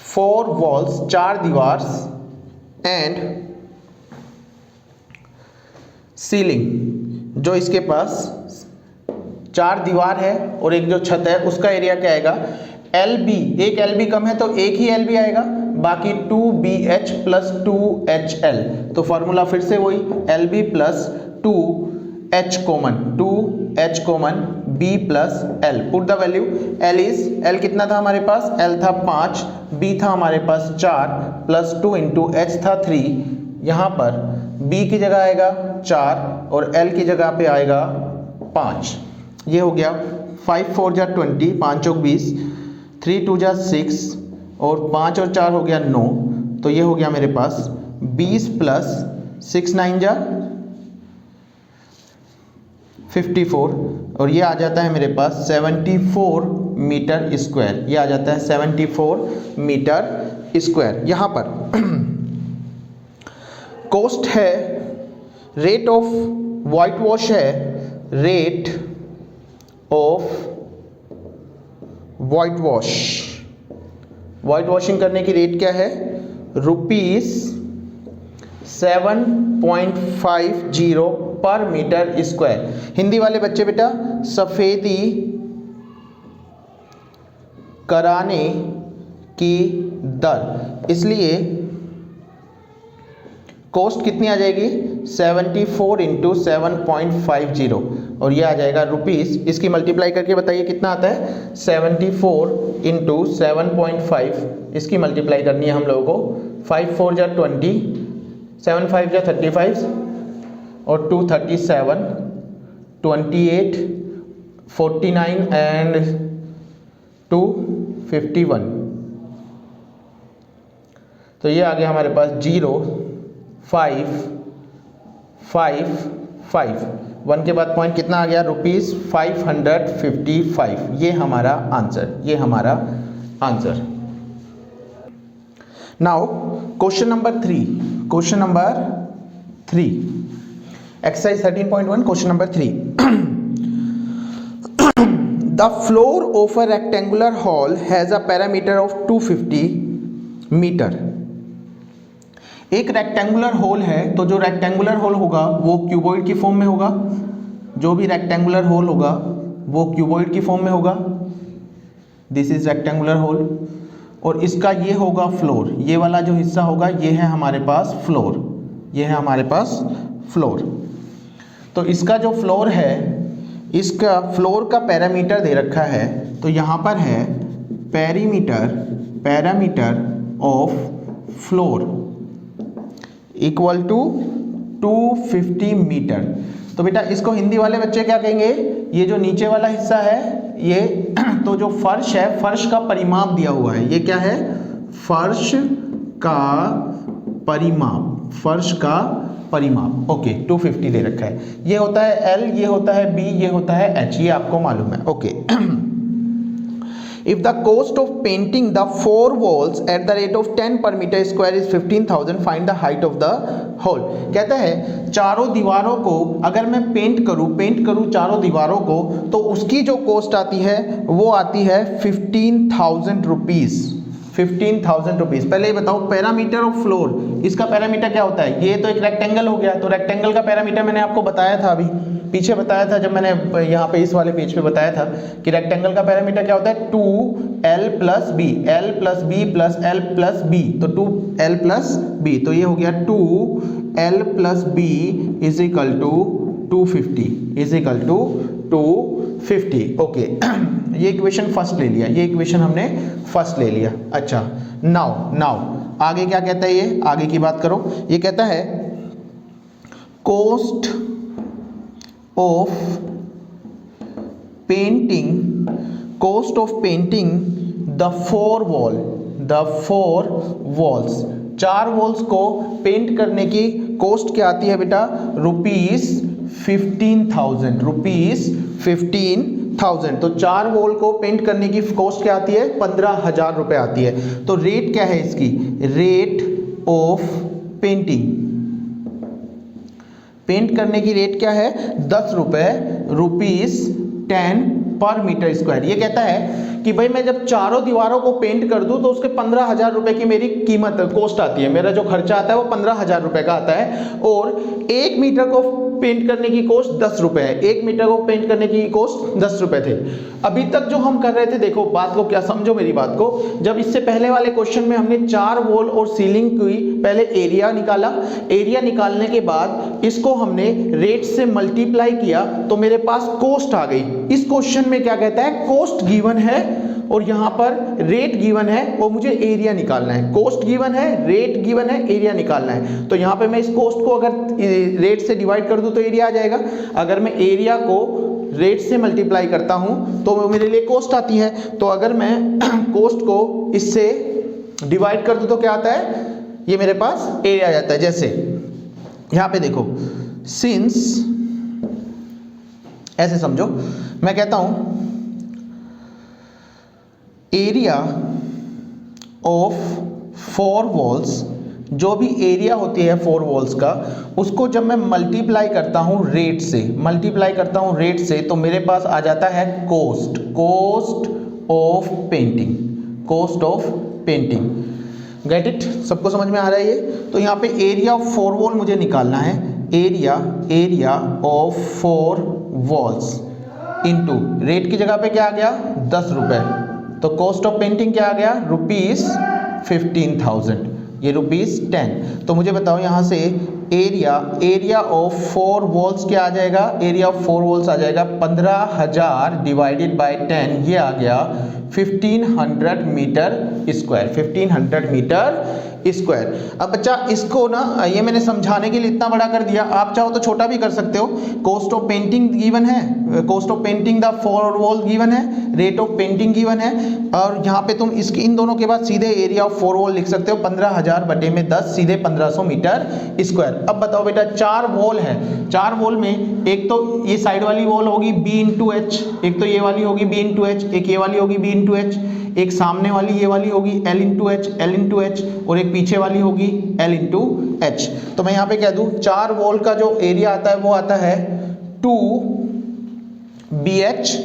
4 वॉल्स, 4 दीवार एंड सीलिंग, जो इसके पास 4 दीवार है और एक जो छत है उसका एरिया क्या आएगा, LB, एक LB कम है तो एक ही LB आएगा, बाकी 2BH प्लस 2HL। तो फॉर्मूला फिर से वही LB plus 2H common B plus L, put the value. L कितना था हमारे पास, L था 5, B था हमारे पास 4 प्लस 2 इंटू H था 3, यहाँ पर B की जगह आएगा 4 और L की जगह पे आएगा 5। ये हो गया 5 4 जा 20, 5 चौक 20, 3 2 जा 6 और 5 और 4 हो गया 9। तो ये हो गया मेरे पास 20 प्लस 6 9 जा 54 और ये आ जाता है मेरे पास 74 मीटर स्क्वायर। ये आ जाता है 74 मीटर स्क्वायर। यहाँ पर कॉस्ट है, रेट ऑफ वाइट वॉश है, रेट ऑफ वाइट वॉशिंग करने की रेट क्या है, ₹7.50 पर मीटर स्क्वायर। हिंदी वाले बच्चे बेटा सफेदी कराने की दर, इसलिए कॉस्ट कितनी आ जाएगी 74 इंटू 7.50 और ये आ जाएगा रुपीस। इसकी मल्टीप्लाई करके बताइए कितना आता है, 74 इंटू 7.5, इसकी मल्टीप्लाई करनी है हम लोगों को। 5 4 जा 20, 7 5 जा 35 और 2 37, 28 49 एंड 2 51। तो ये आ गया हमारे पास 0 5 5 5, 1 के बाद पॉइंट कितना आ गया, ₹555। ये हमारा answer. Now question number 3, exercise 13.1, question number 3। The floor of a rectangular hall has a parameter of 250 metre. एक रेक्टेंगुलर होल है, तो जो रेक्टेंगुलर होल होगा वो क्यूबॉइड की फॉर्म में होगा, जो भी रेक्टेंगुलर होल होगा वो क्यूबॉइड की फॉर्म में होगा। दिस इज रेक्टेंगुलर होल और इसका ये होगा फ्लोर, ये वाला जो हिस्सा होगा ये है हमारे पास फ्लोर, तो इसका जो फ्लोर है, इसका फ्लोर का पैरामीटर दे रखा है, तो यहाँ पर है parameter of floor equal to 250 metre. तो बेटा इसको हिंदी वाले बच्चे क्या कहेंगे, ये जो नीचे वाला हिस्सा है ये तो जो फर्श है, फर्श का परिमाप दिया हुआ है, ये क्या है, फर्श का परिमाप। ओके 250 दे रखा है। ये होता है L, ये होता है B, ये होता है H, ये आपको मालूम है। Okay If the cost of painting the 4 walls at the rate of 10 per meter square is 15,000, find the height of the whole। कहता है चारों दीवारों को अगर मैं पेंट करूं चारों दीवारों को, तो उसकी जो कॉस्ट आती है वो आती है 15,000 रुपीज। पहले ये बताओ पैरामीटर ऑफ फ्लोर, इसका पैरामीटर क्या होता है, ये तो एक रेक्टेंगल हो गया, तो रेक्टेंगल का पैरामीटर मैंने आपको बताया था, अभी पीछे बताया था जब मैंने यहाँ पे इस वाले पेज पे बताया था कि रेक्टेंगल का पैरामीटर क्या होता है, 2L plus B, L plus B plus L plus B, तो 2L प्लस बी, तो ये हो गया 2L plus B is equal to 250 okay ये इक्वेशन फर्स्ट ले लिया, अच्छा नाउ आगे क्या कहता है, ये आगे की बात करो। ये कहता है cost of painting the 4 walls, 4 walls को पेंट करने की कॉस्ट क्या आती है बेटा, ₹15,000। तो 4 वॉल को पेंट करने की कॉस्ट क्या आती है, 15,000 रुपए आती है। तो रेट क्या है इसकी, रेट ऑफ पेंटिंग, पेंट करने की रेट क्या है 10 रुपए, रुपीज 10 पर मीटर स्क्वायर। ये कहता है कि भाई मैं जब चारों दीवारों को पेंट कर दूं तो उसके 15,000 रुपए की मेरी कीमत कॉस्ट आती है, मेरा जो खर्चा आता है वो 15,000 रुपए का आता है, और 1 मीटर को पेंट करने की कॉस्ट 10 रुपए है, 1 मीटर को पेंट करने की कॉस्ट 10 रुपए थे। अभी तक जो हम कर रहे थे, देखो बात को क्या समझो मेरी बात को, जब इससे पहले वाले क्वेश्चन में हमने 4 वॉल और सीलिंग की पहले एरिया निकाला, एरिया निकालने के बाद इसको हमने रेट से मल्टीप्लाई किया तो मेरे पास कॉस्ट आ गई। इस क्वेश्चन में क्या कहता है, कॉस्ट गिवन है और यहां पर रेट गिवन है और मुझे एरिया निकालना है। कॉस्ट गिवन है, रेट गिवन है, एरिया निकालना है। तो यहां पे मैं इस कॉस्ट को अगर रेट से डिवाइड कर दूं तो एरिया आ जाएगा, अगर मैं एरिया को रेट से मल्टीप्लाई करता हूं तो मेरे लिए कॉस्ट आती है। तो अगर मैं कॉस्ट को इससे डिवाइड कर दूं तो क्या आता है, ये मेरे पास एरिया आ जाता है। जैसे यहां पे देखो, सिंस, ऐसे समझो, मैं कहता हूं एरिया ऑफ 4 वॉल्स, जो भी एरिया होती है 4 वॉल्स का, उसको जब मैं मल्टीप्लाई करता हूं रेट से, मल्टीप्लाई करता हूं रेट से, तो मेरे पास आ जाता है cost, cost of painting, cost of painting. Get it? सबको समझ में आ रहा है ये? तो यहाँ पे एरिया ऑफ 4 वॉल मुझे निकालना है, area of 4 walls into rate की जगह पे क्या आ गया 10 रुपए, तो कॉस्ट ऑफ पेंटिंग क्या आ गया रुपीज 15,000, ये रुपीज 10। तो मुझे बताओ यहाँ से एरिया ऑफ 4 वॉल्स क्या आ जाएगा, एरिया ऑफ 4 वॉल्स आ जाएगा 15,000 डिवाइडेड बाय 10, ये आ गया 1500 मीटर स्क्वायर, 1500 मीटर स्क्वायर। अब बच्चा इसको ना, ये मैंने समझाने के लिए इतना बड़ा कर दिया, आप चाहो तो छोटा भी कर सकते हो। कॉस्ट ऑफ पेंटिंग गिवन है, cost of painting the 4 wall given है, रेट ऑफ पेंटिंग गिवन है, और यहाँ पे तुम इसके इन दोनों के बाद सीधे एरिया ऑफ 4 वॉल लिख सकते हो, 15,000 बटे में 10, सीधे 1500 मीटर स्क्वायर। अब बताओ बेटा, 4 वॉल है, 4 वॉल में एक तो ये साइड वाली वॉल होगी B इंटू एच, एक तो ये वाली होगी B इंटू एच, एक ये वाली होगी B इंटू एच, एक सामने वाली ये वाली होगी L इंटू एच, और एक पीछे वाली होगी L इंटू एच। तो मैं यहाँ पे कह दूं 4 वॉल का जो एरिया आता है वो आता है 2BH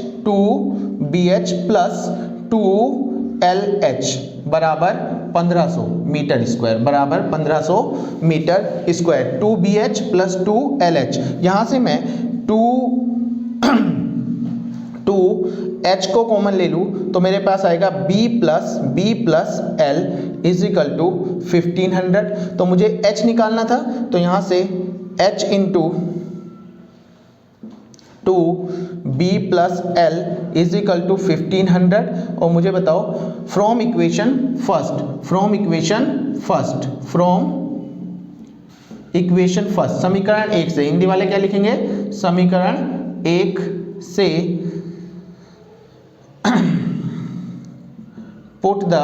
प्लस 2LH बराबर 1500 मीटर स्क्वायर, बराबर 1500 metre square. 2BH plus 2LH, यहां से मैं 2H को कॉमन ले लूं तो मेरे पास आएगा B plus L is equal to 1500। तो मुझे H निकालना था, तो यहां से H into 2B plus L is equal to 1500। और मुझे बताओ फ्रॉम इक्वेशन फर्स्ट, समीकरण 1 से, हिंदी वाले क्या लिखेंगे, समीकरण 1 से put the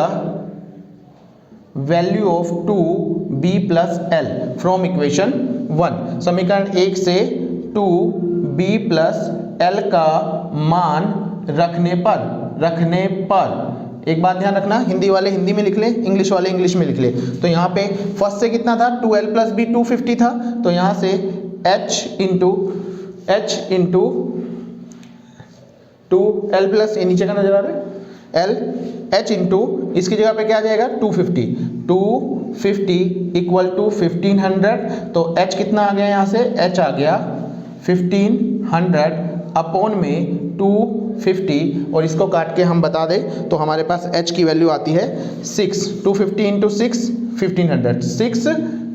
value of 2B plus L from equation 1। समीकरण 1 से 2B प्लस L का मान रखने पर, एक बात ध्यान रखना, हिंदी वाले हिंदी में लिख ले, इंग्लिश वाले इंग्लिश में लिख ले। तो यहाँ पे फर्स्ट से कितना था 2L प्लस B 250 था, तो यहाँ से H इंटू 2L प्लस, ये नीचे का नजर आ रहा है L, H इंटू इसकी जगह पे क्या आ जाएगा 250 इक्वल टू 1500। तो H कितना आ गया, यहाँ से H आ गया 1500 अपॉन में 250, और इसको काट के हम बता दें तो हमारे पास H की वैल्यू आती है 6, 250 इंटू 6 1500, 6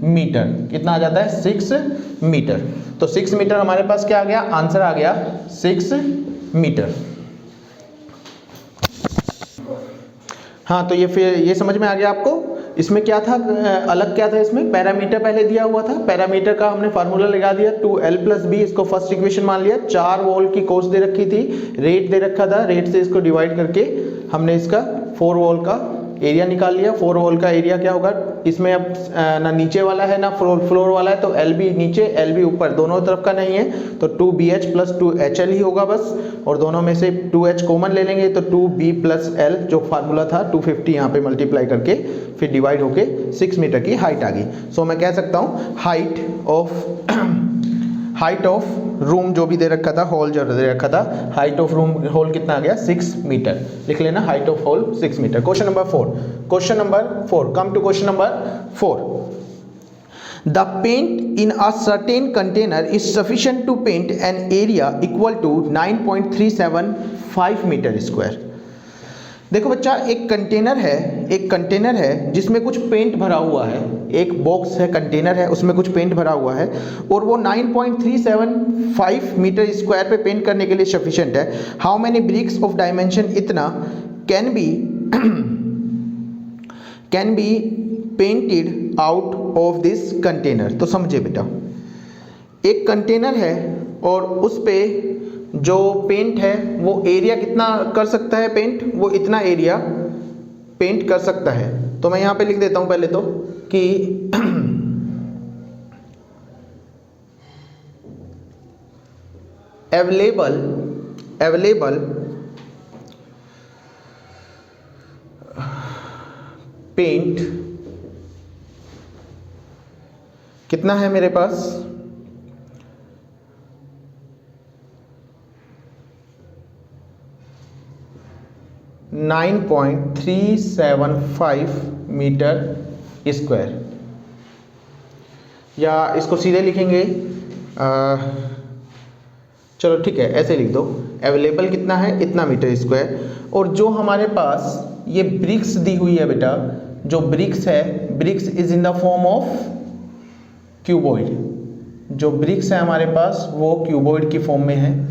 मीटर। कितना आ जाता है 6 मीटर। तो 6 मीटर हमारे पास क्या आ गया, आंसर आ गया 6 मीटर। हाँ, तो ये फिर ये समझ में आ गया आपको। इसमें क्या था, अलग क्या था, इसमें पैरामीटर पहले दिया हुआ था, पैरामीटर का हमने फार्मूला लगा दिया 2L प्लस B, इसको फर्स्ट इक्वेशन मान लिया। 4 वॉल की कॉस्ट दे रखी थी, रेट दे रखा था, रेट से इसको डिवाइड करके हमने इसका 4 वॉल का एरिया निकाल लिया। 4 वॉल का एरिया क्या होगा, इसमें अब ना नीचे वाला है ना फ्लोर वाला है, तो LB नीचे LB ऊपर, दोनों तरफ का नहीं है, तो 2BH प्लस 2HL ही होगा बस, और दोनों में से 2H कॉमन ले लेंगे तो 2B प्लस L जो फार्मूला था 250 यहाँ पे मल्टीप्लाई करके फिर डिवाइड होके 6 मीटर की हाइट आ गई। सो मैं कह सकता हूँ हाइट ऑफ रूम जो भी दे रखा था, हॉल जो दे रखा था, हाइट ऑफ रूम हॉल कितना आ गया, 6 मीटर। लिख लेना height of hall 6 metre. Question number 4 come to question number 4। The paint in a certain container is sufficient to paint an area equal to 9.375 metre square. देखो बच्चा, एक container है जिसमें कुछ पेंट भरा हुआ है, एक बॉक्स है, कंटेनर है, उसमें कुछ पेंट भरा हुआ है, और वो 9.375 मीटर स्क्वायर पे पेंट करने के लिए सफिशिएंट है। How many bricks of dimension इतना can be painted out of this container. तो समझे बेटा, एक कंटेनर है और उस पे जो पेंट है वो एरिया कितना कर सकता है पेंट, वो इतना एरिया पेंट कर सकता है। तो मैं यहां पे लिख देता हूं पहले तो कि अवेलेबल पेंट कितना है मेरे पास, 9.375 मीटर स्क्वायर, या इसको सीधे लिखेंगे, चलो ठीक है ऐसे लिख दो, अवेलेबल कितना है, इतना मीटर स्क्वायर। और जो हमारे पास ये ब्रिक्स दी हुई है बेटा, जो ब्रिक्स है, bricks is in the form of cuboid, जो ब्रिक्स है हमारे पास वो क्यूबॉइड की फॉर्म में है,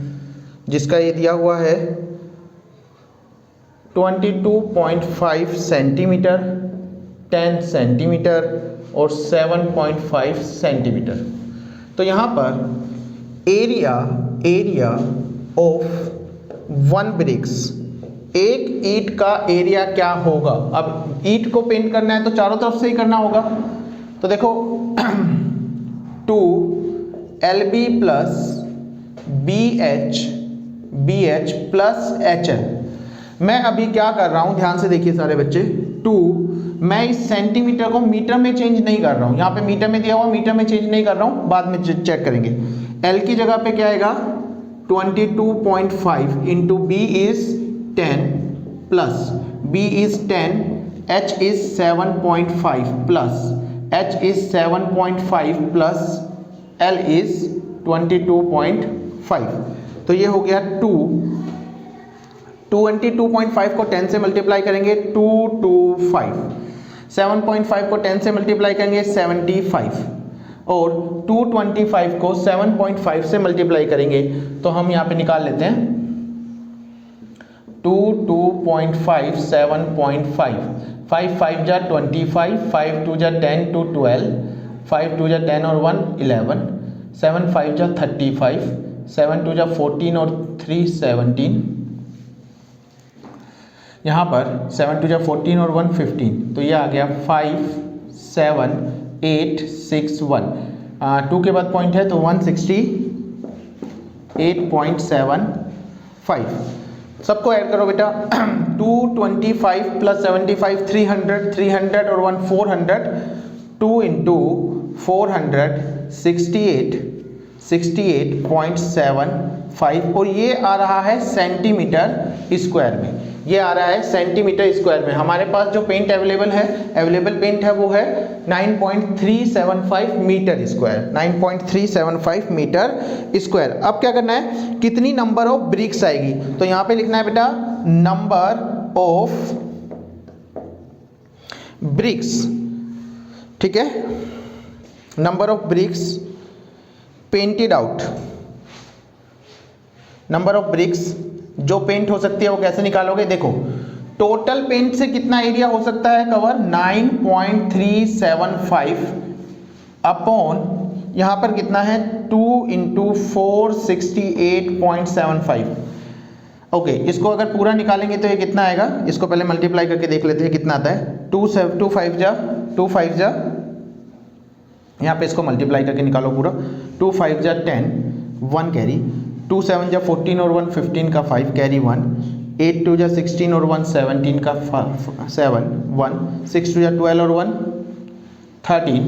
जिसका ये दिया हुआ है 22.5 सेंटीमीटर, 10 सेंटीमीटर और 7.5 सेंटीमीटर। तो यहाँ पर एरिया ऑफ 1 ब्रिक्स, एक ईंट का एरिया क्या होगा। अब ईंट को पेंट करना है तो चारों तरफ से ही करना होगा, तो देखो 2LB plus BH plus HL। मैं अभी क्या कर रहा हूं, ध्यान से देखिए सारे बच्चे, 2, मैं इस सेंटीमीटर को मीटर में चेंज नहीं कर रहा हूं, यहाँ पे मीटर में दिया हुआ, मीटर में चेंज नहीं कर रहा हूं, बाद में चेक करेंगे। L की जगह पे क्या आएगा, 22.5 into B is 10 plus B is 10, H is 7.5 plus H is 7.5 plus L is 22.5। तो ये हो गया 22.5 को 10 से मल्टीप्लाई करेंगे 225, 7.5 को 10 से मल्टीप्लाई करेंगे 75, और 225 को 7.5 से मल्टीप्लाई करेंगे तो हम यहाँ पे निकाल लेते हैं 2.5 7.5, 5 5 जा 25, 5 2 जा 10 2 12, 5 2 जा 10 और 1 11, 7 5 जा 35, 7 2 जा 14 और 3 17, यहाँ पर 7 2 जा 14 और 1 15, तो ये आ गया 5 7 8 6 1, 2 के बाद पॉइंट है तो 168.75। सबको ऐड करो बेटा, 225 प्लस 75 300, 300 और 1 400, 2 इंटू 400 68.75, और ये आ रहा है सेंटीमीटर स्क्वायर में, ये आ रहा है सेंटीमीटर स्क्वायर में। हमारे पास जो पेंट अवेलेबल पेंट है वो है 9.375 मीटर स्क्वायर, 9.375 मीटर स्क्वायर। अब क्या करना है, कितनी नंबर ऑफ ब्रिक्स आएगी, तो यहाँ पे लिखना है बेटा नंबर ऑफ ब्रिक्स, ठीक है, number of BRICS painted out, number of BRICS जो पेंट हो सकती है वो कैसे निकालोगे, देखो टोटल पेंट से कितना एरिया हो सकता है कवर, 9.375 अपॉन यहां पर कितना है 2 इंटू 4 68.75, ओके, इसको अगर पूरा निकालेंगे तो ये कितना आएगा, इसको पहले मल्टीप्लाई करके देख लेते हैं कितना आता है। 2 5 जा, यहाँ पे इसको मल्टीप्लाई करके निकालो पूरा। 2 5 जा 10, 1 कैरी, 2 7 जा 14 और 1 15 का 5 कैरी 1, 8 2 जा 16 और 1 17 का 7 1, 6 2 जा 12 और 1 13,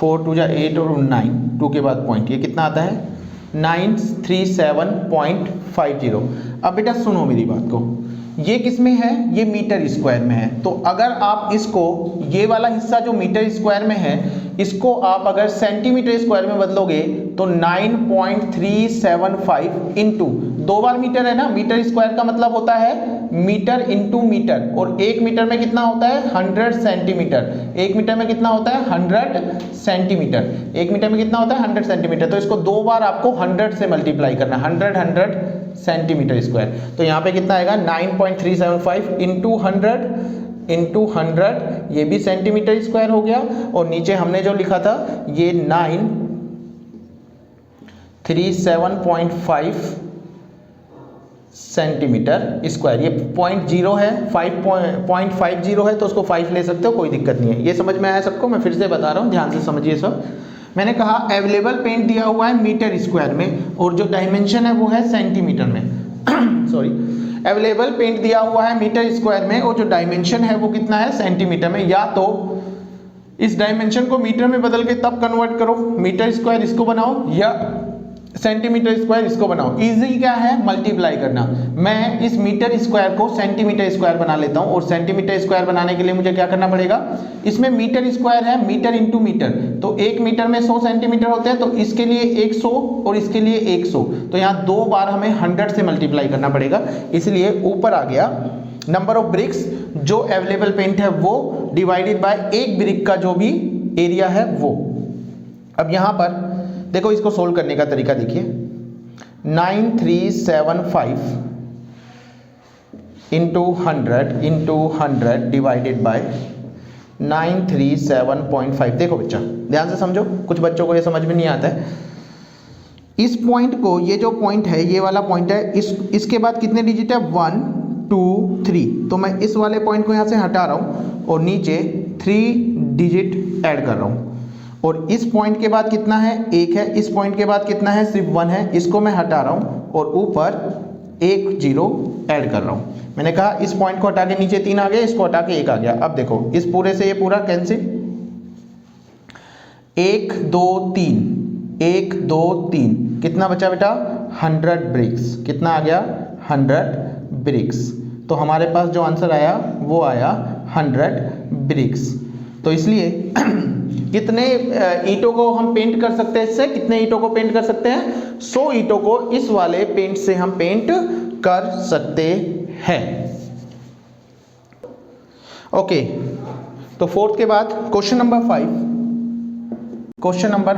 4 2 जा 8 और 9, 2 के बाद पॉइंट, ये कितना आता है 937.50। अब बेटा सुनो मेरी बात को, ये किस में है, ये मीटर स्क्वायर में है। तो अगर आप इसको, ये वाला हिस्सा जो मीटर स्क्वायर में है, इसको आप अगर सेंटीमीटर स्क्वायर में बदलोगे तो 9.375 इंटू, 2 बार मीटर है ना, मीटर स्क्वायर का मतलब होता है मीटर इंटू मीटर, और 1 मीटर में कितना होता है 100 सेंटीमीटर, 1 मीटर में कितना होता है 100 सेंटीमीटर, 1 मीटर में कितना होता है 100 सेंटीमीटर। तो इसको 2 बार आपको 100 से मल्टीप्लाई करना, 100 सेंटीमीटर स्क्वायर। तो यहाँ पे कितना आएगा 9.375 इंटू 100, ये भी सेंटीमीटर स्क्वायर हो गया, और नीचे हमने जो लिखा था ये 937.5 सेंटीमीटर स्क्वायर। ये 0.0 है, 5.50 है, तो उसको 5 ले सकते हो, कोई दिक्कत नहीं है। ये समझ में आया सबको? मैं फिर से बता रहा हूँ, ध्यान से समझिए सब। मैंने कहा अवेलेबल पेंट दिया हुआ है मीटर स्क्वायर में, और जो डायमेंशन है वो है सेंटीमीटर में सॉरी, अवेलेबल पेंट दिया हुआ है मीटर स्क्वायर में, और जो डायमेंशन है वो कितना है सेंटीमीटर में। या तो इस डायमेंशन को मीटर में बदल के तब कन्वर्ट करो, मीटर स्क्वायर इसको बनाओ, या सेंटीमीटर स्क्वायर इसको बनाओ। इजी क्या है, मल्टीप्लाई करना। मैं इस मीटर स्क्वायर को सेंटीमीटर स्क्वायर बना लेता हूं, और सेंटीमीटर स्क्वायर बनाने के लिए मुझे क्या करना पड़ेगा, इसमें मीटर स्क्वायर है, मीटर इंटू मीटर, तो 1 मीटर में 100 सेंटीमीटर होते हैं, तो इसके लिए 100 और इसके लिए 100, तो यहाँ 2 बार हमें 100 से मल्टीप्लाई करना पड़ेगा। इसलिए ऊपर आ गया नंबर ऑफ ब्रिक्स जो अवेलेबल पेंट है वो डिवाइडेड बाय एक ब्रिक का जो भी एरिया है वो। अब यहाँ पर देखो, इसको सोल्व करने का तरीका देखिए, 9375 इंटू 100 डिवाइडेड बाय 937.5। देखो बच्चा ध्यान से समझो, कुछ बच्चों को ये समझ में नहीं आता है। इस पॉइंट को, ये जो पॉइंट है, ये वाला पॉइंट है, इसके बाद कितने डिजिट है 1 2 3, तो मैं इस वाले पॉइंट को यहाँ से हटा रहा हूँ और नीचे 3 डिजिट ऐड कर रहा हूँ, और इस पॉइंट के बाद कितना है 1 है, इस पॉइंट के बाद कितना है सिर्फ 1 है, इसको मैं हटा रहा हूँ और ऊपर 1 0 ऐड कर रहा हूँ। मैंने कहा इस पॉइंट को हटा के नीचे 3 आ गया, इसको हटा के 1 आ गया। अब देखो इस पूरे से ये पूरा कैंसिल, 1 2 3, 1 2 3, कितना बचा बेटा 100 ब्रिक्स, कितना आ गया 100 ब्रिक्स। तो हमारे पास जो आंसर आया वो आया 100 ब्रिक्स। तो इसलिए कितने ईंटों को हम पेंट कर सकते हैं, इससे कितने ईंटों को पेंट कर सकते हैं, 100 ईंटों को इस वाले पेंट से हम पेंट कर सकते हैं। ओके, तो फोर्थ के बाद question number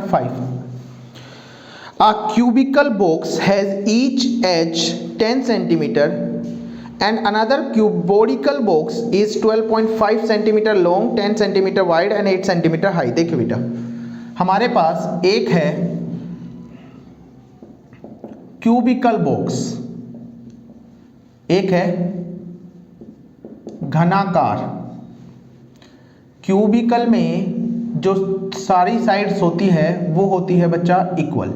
5। A cubical box has each edge 10 centimeter and another cubical box is 12.5 centimeter long, 10 centimeter wide and 8 centimeter high। देखिए बेटा, हमारे पास एक है क्यूबिकल बॉक्स, एक है घनाकार। क्यूबिकल में जो सारी साइड्स होती है वो होती है बच्चा इक्वल,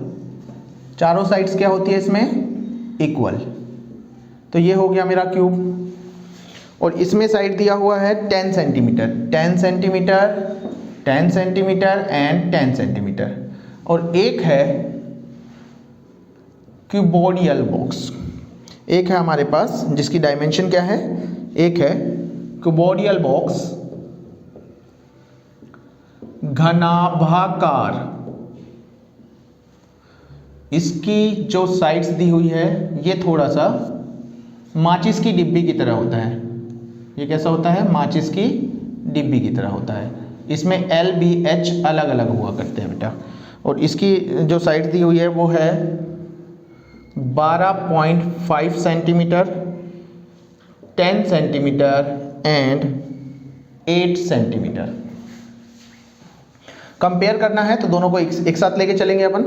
चारों साइड्स क्या होती है इसमें इक्वल। तो ये हो गया मेरा क्यूब, और इसमें साइड दिया हुआ है 10 centimetre, 10 centimetre, 10 centimetre and 10 centimetre. और एक है क्यूबोडियल बॉक्स, एक है हमारे पास जिसकी डायमेंशन क्या है, एक है क्यूबोडियल बॉक्स घनाभाकार। इसकी जो साइड्स दी हुई है ये थोड़ा सा माचिस की डिब्बी की तरह होता है। ये कैसा होता है, माचिस की डिब्बी की तरह होता है। इसमें L B H अलग अलग हुआ करते हैं बेटा। और इसकी जो साइड दी हुई है वो है 12.5 centimetre, 10 centimetre and 8 centimetre. Compare करना है तो दोनों को एक साथ लेके चलेंगे अपन।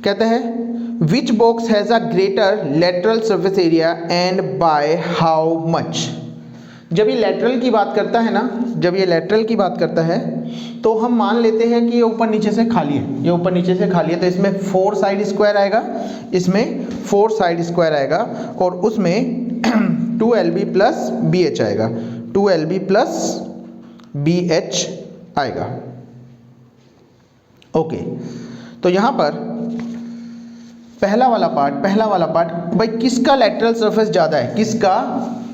कहते हैं विच box has a greater lateral surface area and by how much. जब ये लेटरल की बात करता है ना, जब ये लेटरल की बात करता है तो हम मान लेते हैं कि ये ऊपर नीचे से खाली है, ये ऊपर नीचे से खाली है, तो इसमें 4 साइड स्क्वायर आएगा, इसमें 4 साइड स्क्वायर आएगा और उसमें 2LB प्लस BH आएगा, 2LB प्लस BH आएगा। ओके, तो यहां पर पहला वाला पार्ट भाई किसका लेटरल सरफेस ज्यादा है, किसका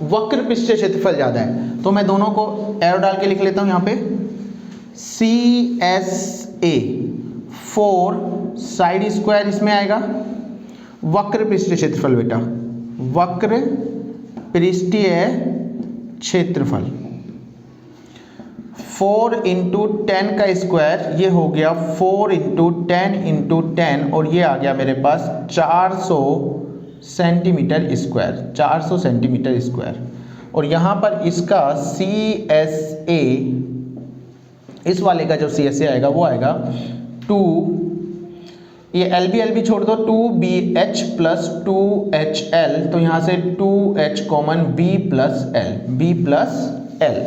वक्र पृष्ठीय क्षेत्रफल ज्यादा है, तो मैं दोनों को एरो डाल के लिख लेता हूं यहां पे। CSA 4 साइड स्क्वायर इसमें आएगा, वक्र पृष्ठीय क्षेत्रफल बेटा, वक्र पृष्ठीय क्षेत्रफल 4 इंटू 10 का स्क्वायर, ये हो गया 4 इंटू 10 इंटू 10 और ये आ गया मेरे पास 400 सेंटीमीटर स्क्वायर, 400 सेंटीमीटर स्क्वायर। और यहाँ पर इसका CSA, इस वाले का जो CSA आएगा वो आएगा 2, ये LB छोड़ दो, 2BH प्लस 2HL, तो यहाँ से 2H common B plus L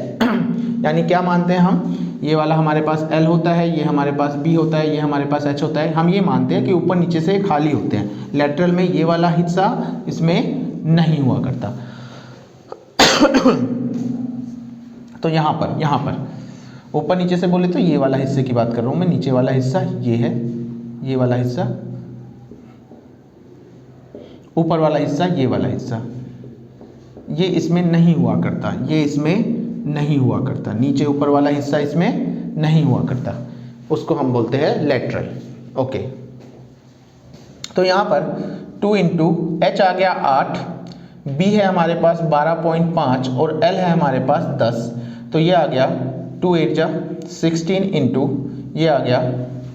यानी क्या मानते हैं हम, ये वाला हमारे पास L होता है, ये हमारे पास B होता है, ये हमारे पास H होता है। हम ये मानते हैं कि ऊपर नीचे से खाली होते हैं, लेटरल में ये वाला हिस्सा इसमें नहीं हुआ करता। तो यहाँ पर ऊपर नीचे से बोले तो ये वाला हिस्से की बात कर रहा हूँ मैं, नीचे वाला हिस्सा ये है, ये वाला हिस्सा, ऊपर वाला हिस्सा ये वाला हिस्सा, ये इसमें नहीं हुआ करता, ये इसमें नहीं हुआ करता, नीचे ऊपर वाला हिस्सा इसमें नहीं हुआ करता, उसको हम बोलते हैं लेटरल। ओके, तो यहाँ पर 2 इंटू H आ गया 8, B है हमारे पास 12.5 और L है हमारे पास 10, तो ये आ गया 2 8 जा 16 इंटू ये आ गया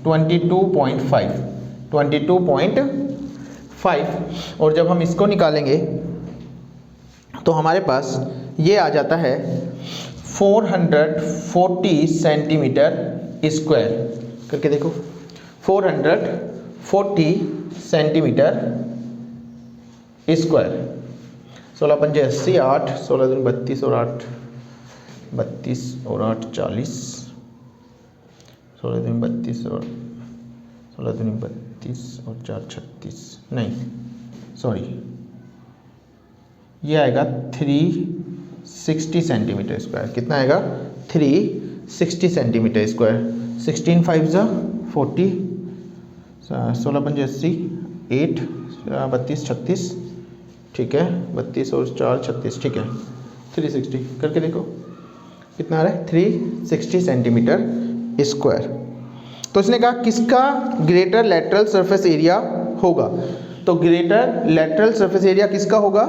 22.5 और जब हम इसको निकालेंगे तो हमारे पास ये आ जाता है 440 सेंटीमीटर स्क्वायर। करके देखो, 440 सेंटीमीटर स्क्वायर। 16 पंजे 80, 8 16 दूनी 32 और 8 32 और 8 40, 16 दूनी 32 और 16 दूनी 32 और 4 36, नहीं सॉरी, ये आएगा 360 सेंटीमीटर स्क्वायर। कितना आएगा? 360 सेंटीमीटर स्क्वायर। 16 5 जा 40, 16 पंजे 80, 8 32 36, ठीक है, 32 और 4 36, ठीक है, 360 करके देखो कितना आ रहा है, 360 सेंटीमीटर स्क्वायर। तो इसने कहा किसका ग्रेटर लेटरल सरफेस एरिया होगा, तो ग्रेटर लेटरल सरफेस एरिया किसका होगा,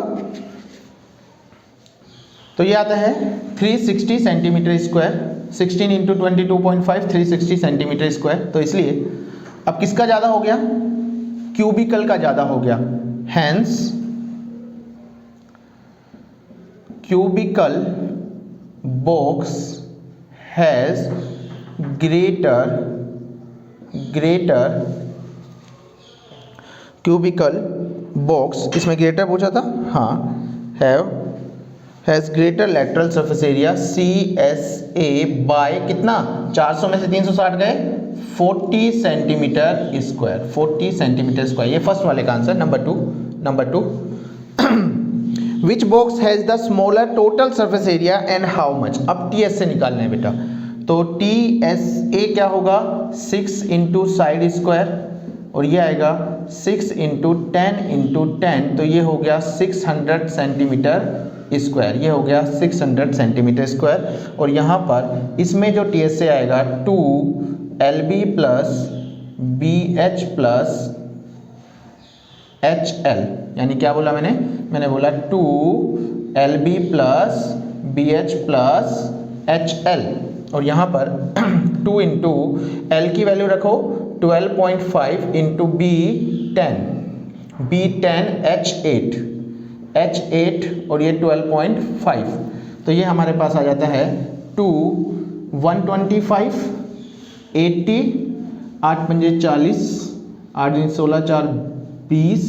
तो ये आता है 360 centimetre square. 16 into 22.5 360 centimetre square. तो इसलिए अब किसका ज़्यादा हो गया, क्यूबिकल का ज़्यादा हो गया, hence cubical box has greater cubical box, इसमें ग्रेटर पूछा था, हाँ, has greater lateral surface area CSA by कितना, 400 में से 360 गए, 40 सेंटीमीटर स्क्वायर, 40 सेंटीमीटर स्क्वायर। ये फर्स्ट वाले का आंसर। Number two which box has the smaller total surface area and how much. अब TS से निकालना है बेटा, तो TSA क्या होगा, 6 इंटू साइड स्क्वायर और ये आएगा 6 इंटू 10 इंटू 10, तो ये हो गया 600 सेंटीमीटर स्क्वायर, ये हो गया 600 सेंटीमीटर स्क्वायर। और यहाँ पर इसमें जो TSA आएगा 2LB plus BH plus HL, यानी क्या बोला मैंने बोला 2LB plus BH plus HL। और यहाँ पर 2 इंटू L की वैल्यू रखो 12.5 इंटू B10 H8 और ये 12.5, तो ये हमारे पास आ जाता है 125 80, 8 पंजे 40, 8 दिन 16 4 20,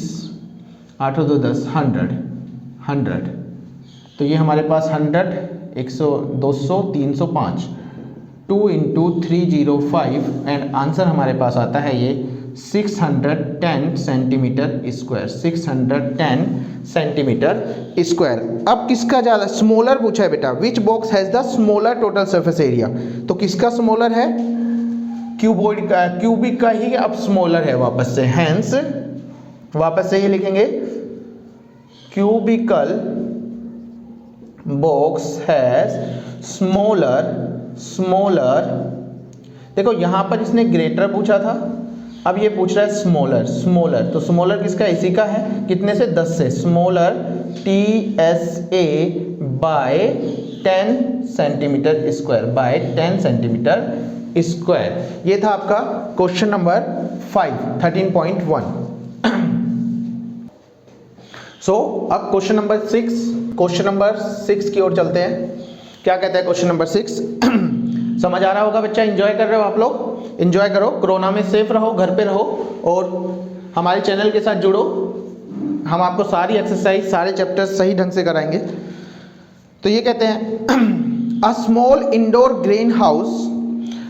8 और 2 10, 100। तो ये हमारे पास 100, 100, 200, 305, 2 × 305 एंड आंसर हमारे पास आता है ये 610 सेंटीमीटर स्क्वायर, 610 सेंटीमीटर स्क्वायर। अब किसका ज़्यादा स्मॉलर पूछा है बेटा, which box has the smaller total surface area, तो किसका स्मॉलर है, क्यूबॉइड का, क्यूबिक का ही अब स्मॉलर है वापस से, हैंस वापस से ये लिखेंगे क्यूबिकल बॉक्स हैज स्मॉलर। देखो यहां पर इसने ग्रेटर पूछा था, अब ये पूछ रहा है स्मॉलर, तो स्मॉलर किसका, इसी का है, कितने से, 10 से, smaller TSA by 10 centimetre square, by 10 centimetre square. ये था आपका क्वेश्चन नंबर 5, 13.1। सो अब क्वेश्चन नंबर 6 की ओर चलते हैं। क्या कहता है क्वेश्चन नंबर 6? समझ आ रहा होगा बच्चा, एंजॉय कर रहे हो आप लोग, एंजॉय करो, कोरोना में सेफ रहो, घर पे रहो और हमारे चैनल के साथ जुड़ो, हम आपको सारी एक्सरसाइज, सारे चैप्टर्स सही ढंग से कराएंगे। तो ये कहते हैं a small indoor green house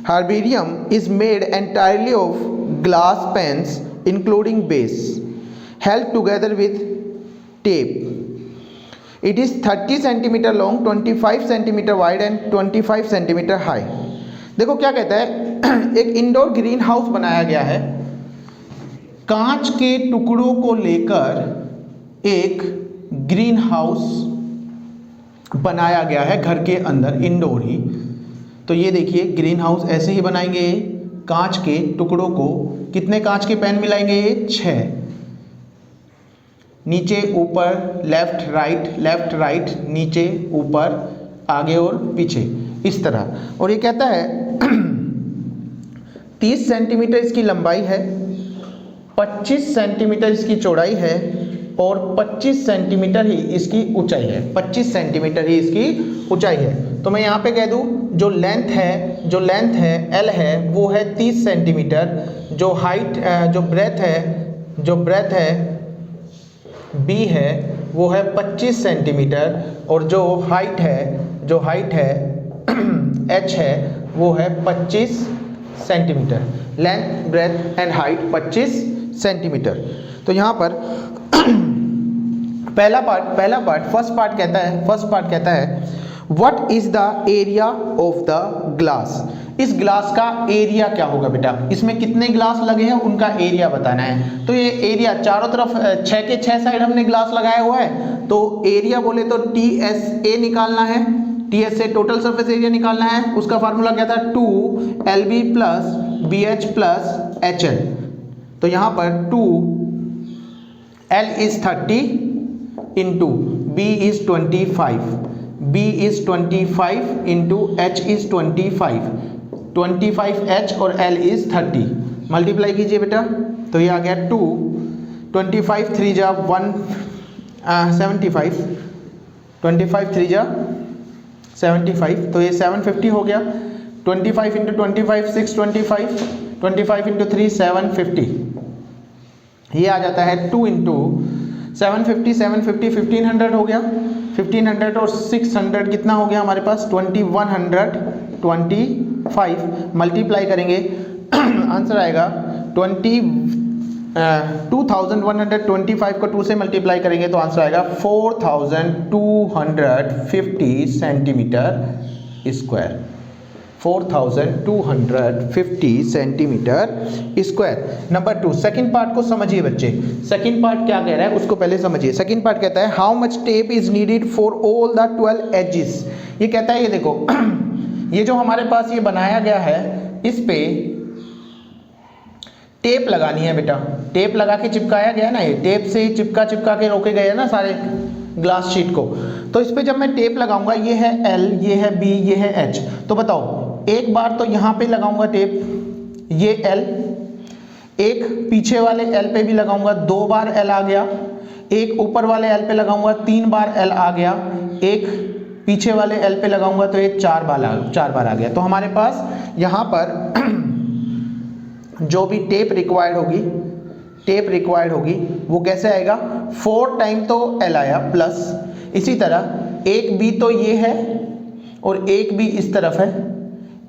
herbarium is made entirely of glass pans including base held together with tape. It is 30 centimeter long, 25 centimeter wide and 25 centimeter high. देखो क्या कहता है, एक इंडोर ग्रीन हाउस बनाया गया है, कांच के टुकड़ों को लेकर एक ग्रीन हाउस बनाया गया है घर के अंदर, इंडोर ही। तो ये देखिए ग्रीन हाउस ऐसे ही बनाएंगे, कांच के टुकड़ों को, कितने कांच के पैन मिलाएंगे, 6, नीचे ऊपर, लेफ्ट राइट, नीचे ऊपर, आगे और पीछे, इस तरह। और ये कहता है 30 सेंटीमीटर इसकी लंबाई है, 25 सेंटीमीटर इसकी चौड़ाई है और 25 सेंटीमीटर ही इसकी ऊंचाई है, 25 सेंटीमीटर ही इसकी ऊंचाई है। तो मैं यहाँ पे कह दूँ जो लेंथ है L है वो है 30 सेंटीमीटर, जो हाइट जो ब्रेथ है B है वो है 25 सेंटीमीटर और जो हाइट है H है वो है 25 centimetre. Length, breadth and height 25 centimetre. तो यहाँ पर फर्स्ट पार्ट कहता है what is the area of the glass. इस ग्लास का एरिया क्या होगा बेटा, इसमें कितने ग्लास लगे हैं उनका एरिया बताना है। तो ये एरिया चारों तरफ 6 के 6 साइड हमने ग्लास लगाया हुआ है, तो एरिया बोले तो TSA निकालना है, TSA टोटल सरफेस एरिया निकालना है। उसका फार्मूला क्या था, 2LB plus BH plus HL। तो यहाँ पर 2L is 30 into B is 25, B is 25 into H is 25H और L इज 30। मल्टीप्लाई कीजिए बेटा, तो ये आ गया 2, 25 3 जा 175, 25 3 जा 75, तो ये 750 हो गया। 25 इंटू 25 625, 25 इंटू 3 750, ये आ जाता है 2 इंटू 750 1500 हो गया। 1500 और 600 कितना हो गया हमारे पास, 2125। मल्टीप्लाई करेंगे आंसर आएगा 2125 को 2 से मल्टीप्लाई करेंगे तो आंसर आएगा 4250 centimetre square, 4250 centimetre square. Number 2 second part को समझिए बच्चे, सेकंड पार्ट क्या कह रहा है उसको पहले समझिए। सेकंड पार्ट कहता है how much tape is needed for all the 12 edges. ये कहता है, ये देखो ये जो हमारे पास ये बनाया गया है इस पे टेप लगानी है बेटा, टेप लगा के चिपकाया गया ना, ये टेप से ही चिपका के रोके गए हैं ना सारे ग्लास शीट को। तो इस पे जब मैं टेप लगाऊंगा, ये है L, ये है B, ये है H, तो बताओ एक बार तो यहाँ पे लगाऊंगा टेप, ये L, एक पीछे वाले L पे भी लगाऊंगा, 2 बार L आ गया, एक ऊपर वाले L पे लगाऊंगा 3 बार L आ गया, एक पीछे वाले L पे लगाऊंगा तो ये 4 बार आ गया। तो हमारे पास यहाँ पर जो भी टेप रिक्वायर्ड होगी, टेप रिक्वायर्ड होगी वो कैसे आएगा, 4 टाइम तो L आया प्लस, इसी तरह एक बी तो ये है और एक भी इस तरफ है,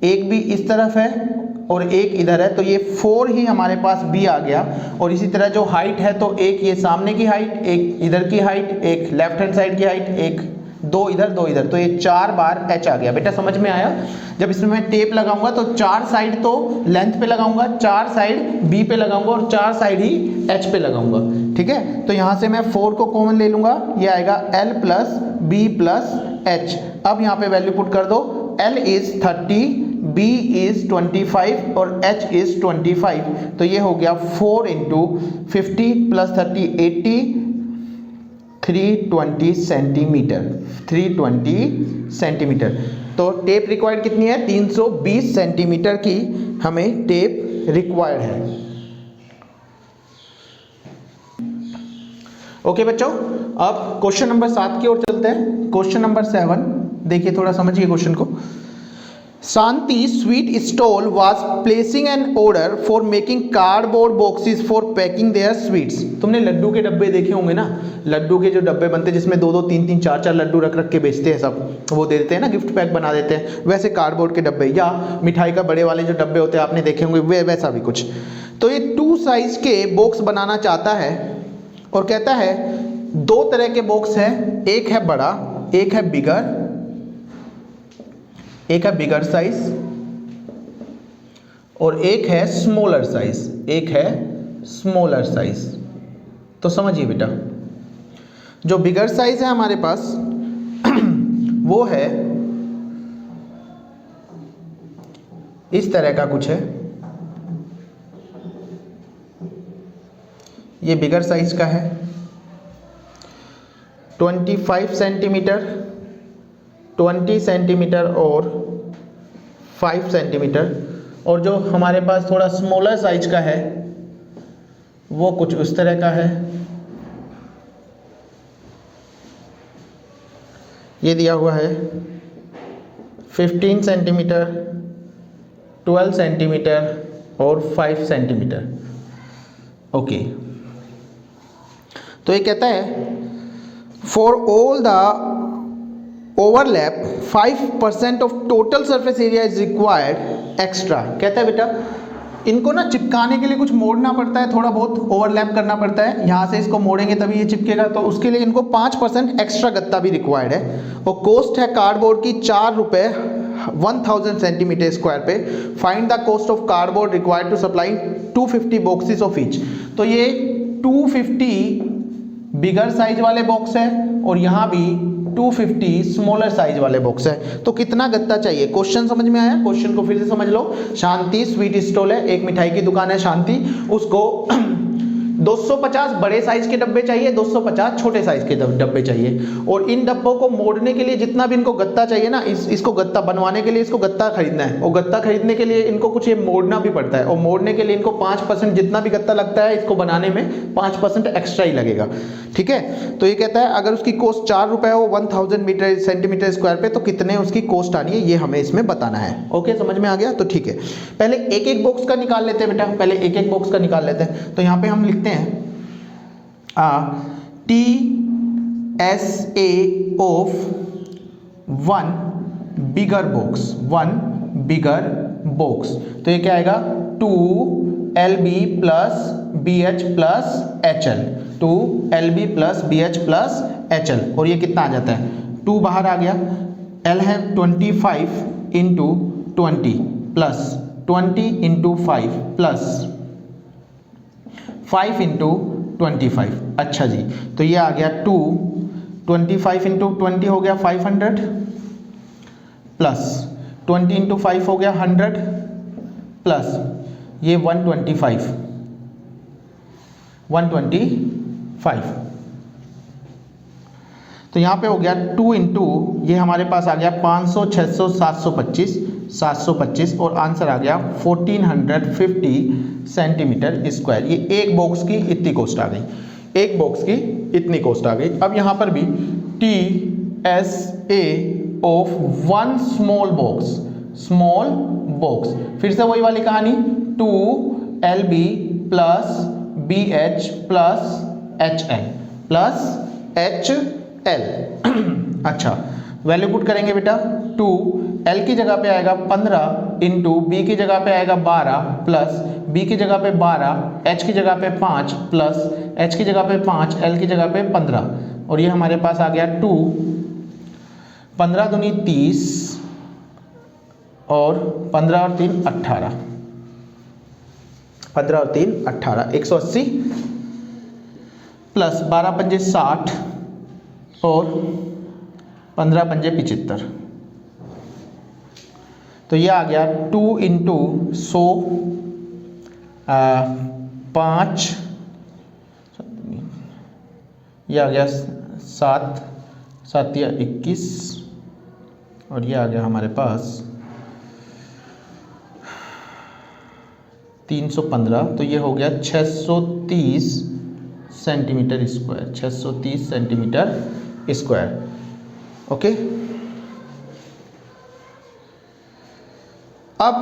एक भी इस तरफ है और एक इधर है, तो ये 4 ही हमारे पास बी आ गया। और इसी तरह जो हाइट है तो एक ये सामने की हाइट, एक इधर की हाइट, एक लेफ्ट हैंड साइड की हाइट, एक दो इधर, तो ये 4 बार एच आ गया। बेटा समझ में आया? जब इसमें मैं टेप लगाऊंगा तो 4 साइड तो लेंथ पे लगाऊंगा, 4 साइड बी पे लगाऊंगा और 4 साइड ही एच पे लगाऊंगा। ठीक है, तो यहां से मैं 4 को कॉमन ले लूंगा, ये आएगा L plus B plus H. अब यहाँ पे वैल्यू पुट कर दो, L इज 30, B इज 25 और H इज 25, तो ये हो गया 4 इंटू 50 प्लस 30 80, 320 सेंटीमीटर, 320 सेंटीमीटर। तो टेप रिक्वायर्ड कितनी है, 320 सेंटीमीटर की हमें टेप रिक्वायर्ड है। ओके बच्चों, अब क्वेश्चन नंबर 7 की ओर चलते हैं। क्वेश्चन नंबर 7 देखिए, थोड़ा समझिए क्वेश्चन को। Shanti sweet stall was placing an order for making cardboard boxes for packing their sweets। तुमने लड्डू के डब्बे देखे होंगे ना, लड्डू के जो डब्बे बनते हैं जिसमें 2-2 3-3 4-4 लड्डू रख रख के बेचते हैं, सब वो दे देते हैं ना, गिफ्ट पैक बना देते हैं, वैसे कार्डबोर्ड के डब्बे, या मिठाई का बड़े वाले जो डब्बे होते हैं आपने देखे होंगे, वैसा भी कुछ। तो ये 2 साइज के बॉक्स बनाना चाहता है और कहता है 2 तरह के बॉक्स हैं, एक है बड़ा, एक है बिगर, एक है बिगर साइज और एक है स्मॉलर साइज, एक है स्मॉलर साइज। तो समझिए बेटा, जो बिगर साइज है हमारे पास वो है इस तरह का कुछ है, ये बिगर साइज का है, 25 सेंटीमीटर, 20 सेंटीमीटर और 5 सेंटीमीटर। और जो हमारे पास थोड़ा स्मॉलर साइज का है वो कुछ उस तरह का है, ये दिया हुआ है 15 सेंटीमीटर, 12 सेंटीमीटर और 5 सेंटीमीटर। ओके, तो ये कहता है for all the overlap 5% of total surface area is required extra. कहता है बेटा इनको ना चिपकाने के लिए कुछ मोड़ना पड़ता है, थोड़ा बहुत ओवरलैप करना पड़ता है, यहाँ से इसको मोड़ेंगे तभी ये चिपकेगा, तो उसके लिए इनको 5% एक्स्ट्रा गत्ता भी रिक्वायर्ड है। और कॉस्ट है कार्डबोर्ड की 4 रुपये 1000 सेंटीमीटर स्क्वायर पे। Find the cost of cardboard required to supply 250 boxes of each. तो ये 250 बिगर साइज वाले बॉक्स है और यहाँ भी 250 स्मॉलर साइज वाले बॉक्स है। तो कितना गत्ता चाहिए, क्वेश्चन समझ में आया? क्वेश्चन को फिर से समझ लो। शांति स्वीट स्टॉल है, एक मिठाई की दुकान है शांति, उसको 250 बड़े साइज के डब्बे चाहिए, 250 छोटे साइज के डब्बे चाहिए। और इन डब्बों को मोड़ने के लिए जितना भी इनको गत्ता चाहिए ना, इसको गत्ता बनवाने के लिए इसको गत्ता खरीदना है, और गत्ता खरीदने के लिए इनको कुछ ये मोड़ना भी पड़ता है, और मोड़ने के लिए इनको 5% जितना भी गत्ता लगता है इसको बनाने में 5% एक्स्ट्रा ही लगेगा। ठीक है, तो ये कहता है अगर उसकी कॉस्ट 4 रुपये हो 1000 सेंटीमीटर स्क्वायर पे, तो कितने उसकी कॉस्ट आनी है ये हमें इसमें बताना है। ओके, समझ में आ गया? तो ठीक है, पहले एक एक बॉक्स का निकाल लेते हैं बेटा, पहले एक एक बॉक्स का निकाल लेते हैं। तो यहाँ पे हम लिखते हैं TSA of 1 bigger box, 1 bigger box। तो ये क्या आएगा 2LB plus BH plus HL, 2LB plus BH plus HL। और ये कितना आ जाता है, 2 बाहर आ गया, L है 25 into 20 plus 20 into 5 plus 5 into 25। अच्छा जी, तो ये आ गया 25 इंटू 20 हो गया 500 प्लस 20 इंटू 5 हो गया 100 प्लस ये 125। तो यहाँ पे हो गया 2 इंटू ये हमारे पास आ गया 500 600 725 और आंसर आ गया 1450 सेंटीमीटर स्क्वायर। ये एक बॉक्स की इतनी कॉस्ट आ गई, एक बॉक्स की इतनी कॉस्ट आ गई। अब यहाँ पर भी TSA ऑफ 1 स्मॉल बॉक्स, फिर से वही वाली कहानी 2LB plus BH plus HL plus HL। अच्छा, वैल्यू पुट करेंगे बेटा, 2 L की जगह पे आएगा 15 इंटू B की जगह पे आएगा 12 प्लस B की जगह पे 12, H की जगह पे 5 प्लस H की जगह पे 5, L की जगह पे 15, और ये हमारे पास आ गया 2, 15 दूनी 30 और 15 और 3 18, 15 और 3 18, 180 प्लस 12 पंजे 60 और 15 पंजे 75, तो ये आ गया 2 इंटू 100 5, ये आ गया 7 7 या 21, और ये आ गया हमारे पास 315, तो ये हो गया 630 centimetre square, 630 centimetre square. Okay, अब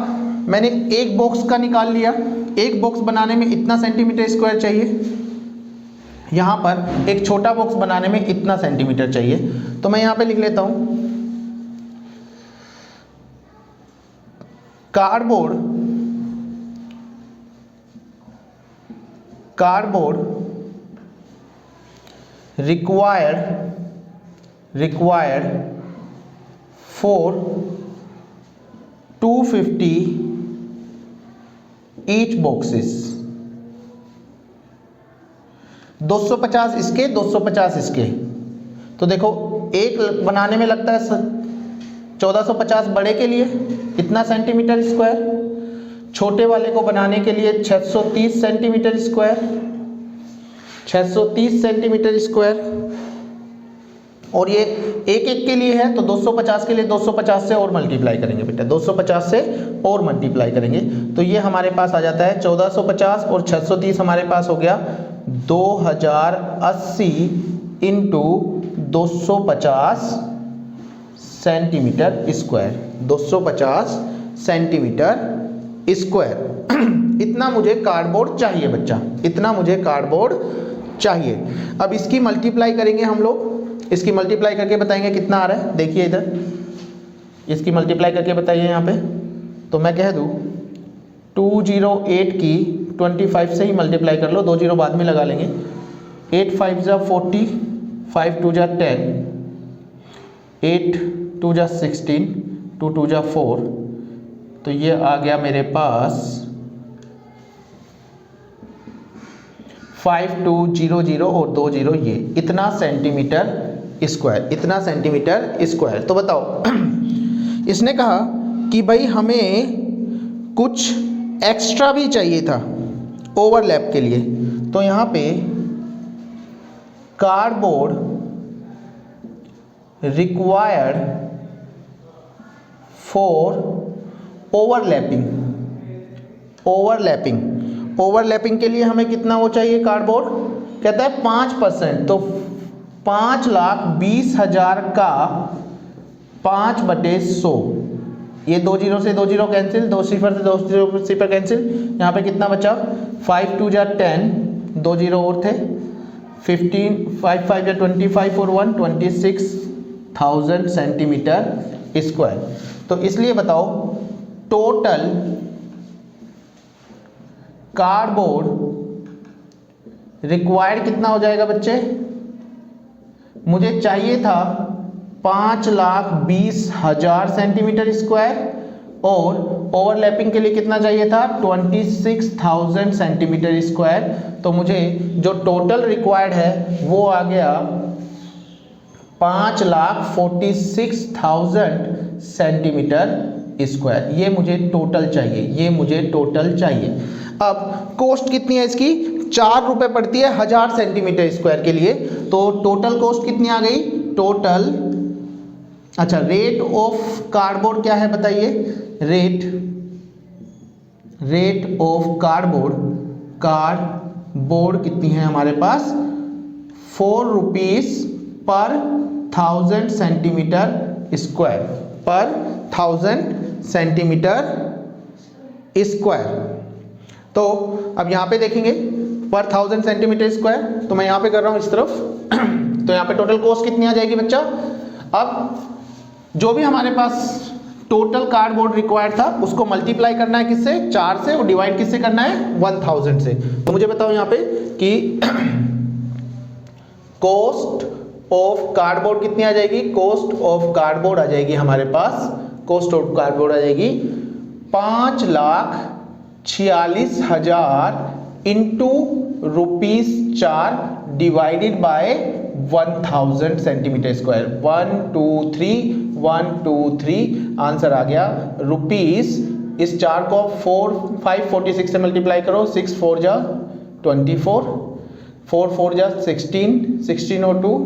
मैंने एक बॉक्स का निकाल लिया। एक बॉक्स बनाने में इतना सेंटीमीटर स्क्वायर चाहिए, यहां पर एक छोटा बॉक्स बनाने में इतना सेंटीमीटर चाहिए, तो मैं यहां पे लिख लेता हूं cardboard required for 250 each boxes, 250 इसके 250 इसके, तो देखो एक बनाने में लगता है 1450 बड़े के लिए इतना सेंटीमीटर स्क्वायर, छोटे वाले को बनाने के लिए 630 सेंटीमीटर स्क्वायर, 630 सेंटीमीटर स्क्वायर, और ये एक एक के लिए है तो 250 के लिए 250 से और मल्टीप्लाई करेंगे बेटा, 250 से और मल्टीप्लाई करेंगे, तो ये हमारे पास आ जाता है 1450 और 630 हमारे पास हो गया 2080 into 250 centimetre square, 250 centimetre square. इतना मुझे कार्डबोर्ड चाहिए बच्चा, इतना मुझे कार्डबोर्ड चाहिए। अब इसकी मल्टीप्लाई करेंगे हम लोग, इसकी मल्टीप्लाई करके बताएंगे कितना आ रहा है। देखिए इधर, इसकी मल्टीप्लाई करके बताइए यहाँ पे, तो मैं कह दूँ 208 की 25 से ही मल्टीप्लाई कर लो, 2 जीरो बाद में लगा लेंगे, 8 5 जा 40, 5 2 जा 10, 8 2 जा 16, 2 2 जा 4, तो ये आ गया मेरे पास 5200 और 2 जीरो, ये इतना सेंटीमीटर स्क्वायर, इतना सेंटीमीटर स्क्वायर। तो बताओ इसने कहा कि भाई हमें कुछ एक्स्ट्रा भी चाहिए था ओवरलैप के लिए, तो यहाँ पे कार्डबोर्ड रिक्वायर्ड फॉर ओवरलैपिंग के लिए हमें कितना वो चाहिए कार्डबोर्ड, कहता है 5%, तो 5,20,000 का 5/100, ये 2 जीरो से 2 जीरो कैंसिल, 2 सिफर से 2 सिफर कैंसिल, यहाँ पे कितना बचा 5 2 जा 10, 2 जीरो और थे, 15 5 5 जा 25 और 1 26,000 सेंटीमीटर स्क्वायर। तो इसलिए बताओ टोटल कार्डबोर्ड रिक्वायर्ड कितना हो जाएगा बच्चे, मुझे चाहिए था 5,20,000 सेंटीमीटर स्क्वायर, और ओवरलैपिंग के लिए कितना चाहिए था 26,000 सेंटीमीटर स्क्वायर, तो मुझे जो टोटल रिक्वायर्ड है वो आ गया 5,46,000 सेंटीमीटर स्क्वायर। ये मुझे टोटल चाहिए, ये मुझे टोटल चाहिए। अब कॉस्ट कितनी है इसकी, 4 रुपए पड़ती है 1000 सेंटीमीटर स्क्वायर के लिए, तो टोटल कॉस्ट कितनी आ गई टोटल, अच्छा रेट ऑफ कार्डबोर्ड क्या है बताइए, रेट ऑफ कार्डबोर्ड कितनी है हमारे पास 4 रुपीज पर 1000 सेंटीमीटर स्क्वायर, पर 1000 सेंटीमीटर स्क्वायर। तो अब यहां पे देखेंगे पर 1000 सेंटीमीटर स्क्वायर। तो मैं यहाँ पे कर रहा हूँ इस तरफ तो यहाँ पे टोटल कॉस्ट कितनी आ जाएगी बच्चा। अब जो भी हमारे पास टोटल कार्डबोर्ड रिक्वायर्ड था उसको मल्टीप्लाई करना है किससे, 4 से, और डिवाइड किससे करना है, 1000 से। तो मुझे बताओ यहाँ पे कि कॉस्ट ऑफ कार्डबोर्ड कितनी आ जाएगी। कॉस्ट ऑफ कार्डबोर्ड आ जाएगी हमारे पास, कॉस्ट ऑफ कार्डबोर्ड आ जाएगी 5,46,000 into ₹4 divided by 1000 centimetre square. 1 2 3 answer आ गया रुपीस। इस 4 को 546 से मल्टीप्लाई करो, 6 4 जा 24, 4 4 जा 16, 16 और 2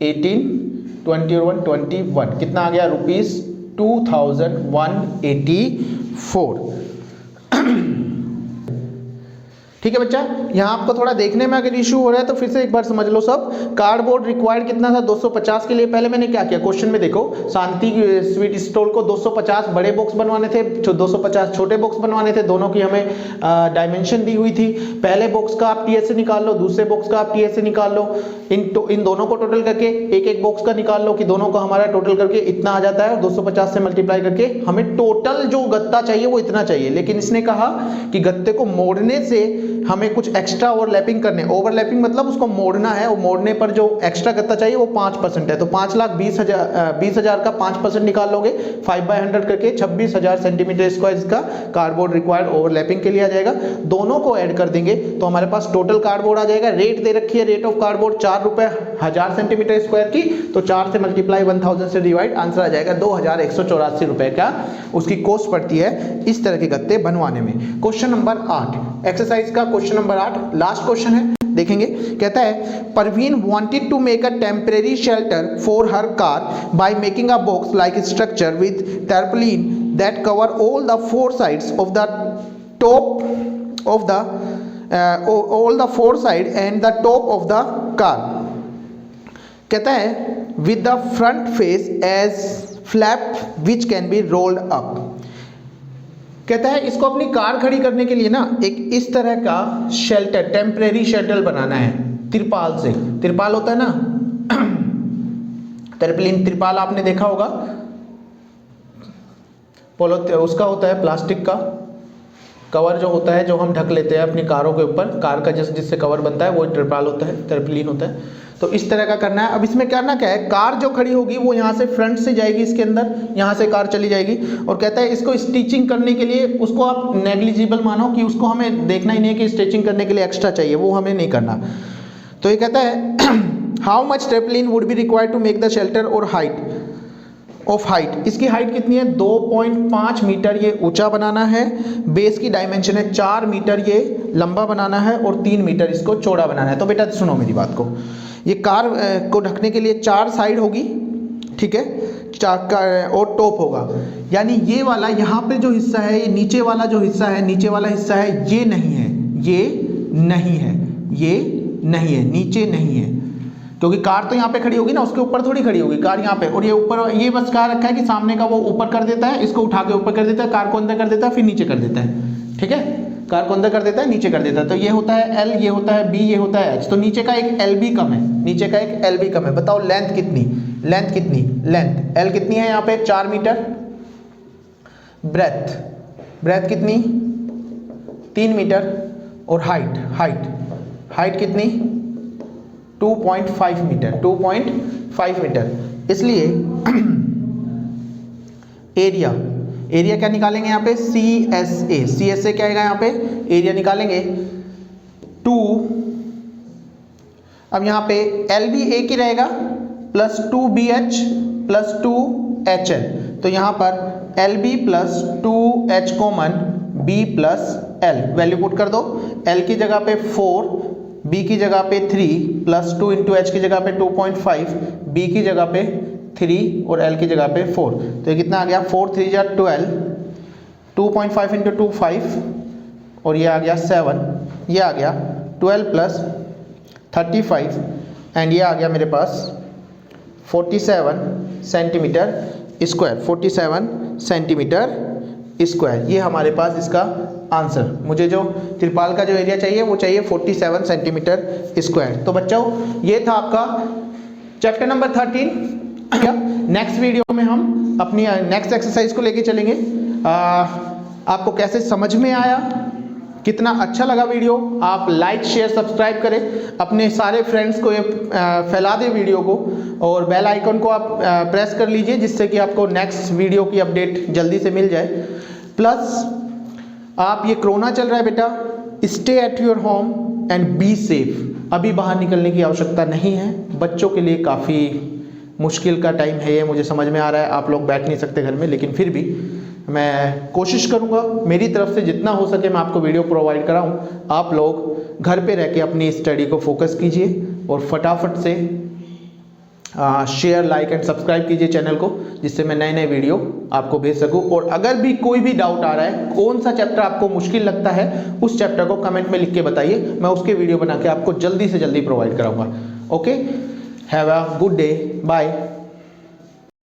18, 20 और 1 21, कितना आ गया रुपीस 2184। ठीक है बच्चा, यहाँ आपको थोड़ा देखने में अगर इशू हो रहा है तो फिर से एक बार समझ लो सब। कार्डबोर्ड रिक्वायर्ड कितना था 250 के लिए। पहले मैंने क्या किया, क्वेश्चन में देखो, शांति स्वीट स्टोर को 250 बड़े बॉक्स बनवाने थे, 250 छोटे बॉक्स बनवाने थे, दोनों की हमें डायमेंशन दी हुई थी। पहले बॉक्स का आप टीएस से निकाल लो, दूसरे बॉक्स का आप टीएस से निकाल लो, इन दोनों को टोटल करके एक एक बॉक्स का निकाल लो कि दोनों का हमारा टोटल करके इतना आ जाता है। 250 से मल्टीप्लाई करके हमें टोटल जो गत्ता चाहिए वो इतना चाहिए। लेकिन इसने कहा कि गत्ते को मोड़ने से हमें कुछ एक्स्ट्रा ओवरलैपिंग करने, ओवरलैपिंग मतलब उसको मोड़ना है, वो मोड़ने पर जो एक्स्ट्रा गत्ता चाहिए वो 5% है। तो 5,20,000 का 5% निकाल लोगे 5/100 करके 26,000 सेंटीमीटर स्क्वायर इसका कार्डबोर्ड रिक्वायर्ड ओवरलैपिंग के लिए आ जाएगा। दोनों को ऐड कर देंगे तो हमारे पास टोटल कार्डबोर्ड आ जाएगा। रेट दे रखी है, रेट ऑफ कार्डबोर्ड 4 रुपए 1000 सेंटीमीटर स्क्वायर की, तो 4 से मल्टीप्लाई 1000 से डिवाइड, आंसर आ जाएगा 2184 रुपए का उसकी कॉस्ट पड़ती है इस तरह के गत्ते बनवाने में। क्वेश्चन नंबर 8 एक्सरसाइज का क्वेश्चन नंबर 8 लास्ट क्वेश्चन है, देखेंगे। कहता है Parveen wanted to make a temporary shelter for her car by making a box like structure with tarpaulin that cover all the 4 sides of the top of the all the 4 side and the top of the car. कहता है with the front face as flap which can be rolled up. कहता है इसको अपनी car खड़ी करने के लिए ना एक इस तरह का शेल्टर, टेम्परेरी शेल्टर बनाना है तिरपाल से। तिरपाल होता है ना टर्पलिन तिरपाल आपने देखा होगा, पोलो उसका होता है प्लास्टिक का कवर जो होता है, जो हम ढक लेते हैं अपनी कारों के ऊपर, कार का जिससे कवर बनता है वो तिरपाल होता है, टर्पलिन होता है। तो इस तरह का करना है। अब इसमें करना क्या है, कार जो खड़ी होगी वो यहाँ से फ्रंट से जाएगी इसके अंदर, यहाँ से कार चली जाएगी। और कहता है इसको स्टिचिंग करने के लिए उसको आप नेग्लिजिबल मानो कि उसको हमें देखना ही नहीं है कि स्टिचिंग करने के लिए एक्स्ट्रा चाहिए, वो हमें नहीं करना। तो ये कहता है how much tarpaulin would be required to make the shelter और हाइट ऑफ हाइट। इसकी हाइट कितनी है 2.5 मीटर ये ऊंचा बनाना है। बेस की डायमेंशन है 4 मीटर ये लंबा बनाना है और 3 मीटर इसको चौड़ा बनाना है। तो बेटा सुनो मेरी बात को, ये कार को ढकने के लिए 4 साइड होगी, ठीक है, और टॉप होगा, यानी ये वाला यहाँ पे जो हिस्सा है, ये नीचे वाला जो हिस्सा है, नीचे वाला हिस्सा है ये नहीं है, ये नहीं है, ये नहीं है, नीचे नहीं है, क्योंकि कार तो यहाँ पे खड़ी होगी ना, उसके ऊपर थोड़ी खड़ी होगी कार यहाँ पे। और ये ऊपर ये बस कहा रखा है कि सामने का वो ऊपर कर देता है, इसको उठा के ऊपर कर देता है, कार को अंदर कर देता है, फिर नीचे कर देता है, ठीक है, कार को अंदर कर देता है, नीचे कर देता है। तो ये होता है L, ये होता है B, ये होता है H। तो नीचे का एक LB कम है, नीचे का एक LB कम है। बताओ लेंथ कितनी, लेंथ कितनी, लेंथ L कितनी है यहाँ पे 4 मीटर, ब्रेथ, ब्रेथ कितनी 3 मीटर, और हाइट, हाइट कितनी 2.5 मीटर, 2.5 मीटर। इसलिए एरिया क्या निकालेंगे यहाँ पे CSA क्या आएगा यहाँ पे, एरिया निकालेंगे 2, अब यहाँ पे LB एक ही रहेगा प्लस 2BH प्लस 2HL। तो यहाँ पर LB plus 2H common, B plus L value put कर दो। L की जगह पे 4, B की जगह पे 3 प्लस 2 इंटू H की जगह पे 2.5, B की जगह पे 3 और L की जगह पे 4। तो ये कितना आ गया 4 3 जा 12, 2.5 इंटू 2 5 और ये आ गया 7, ये आ गया 12 प्लस 35 एंड ये आ गया मेरे पास 47 सेंटीमीटर स्क्वायर, 47 सेंटीमीटर स्क्वायर। ये हमारे पास इसका आंसर। मुझे जो त्रिपाल का जो एरिया चाहिए वो चाहिए 47 सेंटीमीटर स्क्वायर। तो बच्चों ये था आपका चैप्टर नंबर 13। नेक्स्ट वीडियो में हम अपनी नेक्स्ट एक्सरसाइज को लेके चलेंगे। आपको कैसे समझ में आया, कितना अच्छा लगा वीडियो, आप लाइक शेयर सब्सक्राइब करें, अपने सारे फ्रेंड्स को ये फैला दें वीडियो को, और बेल आइकन को आप प्रेस कर लीजिए जिससे कि आपको नेक्स्ट वीडियो की अपडेट जल्दी से मिल जाए। प्लस आप, ये कोरोना चल रहा है बेटा, stay at your home and be safe. अभी बाहर निकलने की आवश्यकता नहीं है। बच्चों के लिए काफ़ी मुश्किल का टाइम है ये, मुझे समझ में आ रहा है। आप लोग बैठ नहीं सकते घर में, लेकिन फिर भी मैं कोशिश करूंगा मेरी तरफ से जितना हो सके मैं आपको वीडियो प्रोवाइड कराऊं। आप लोग घर पे रह के अपनी स्टडी को फोकस कीजिए और फटाफट से शेयर लाइक एंड सब्सक्राइब कीजिए चैनल को, जिससे मैं नए नए वीडियो आपको भेज सकूं। और अगर भी कोई भी डाउट आ रहा है, कौन सा चैप्टर आपको मुश्किल लगता है, उस चैप्टर को कमेंट में लिख के बताइए, मैं उसके वीडियो बना के आपको जल्दी से जल्दी प्रोवाइड कराऊंगा। Okay, have a good day, bye.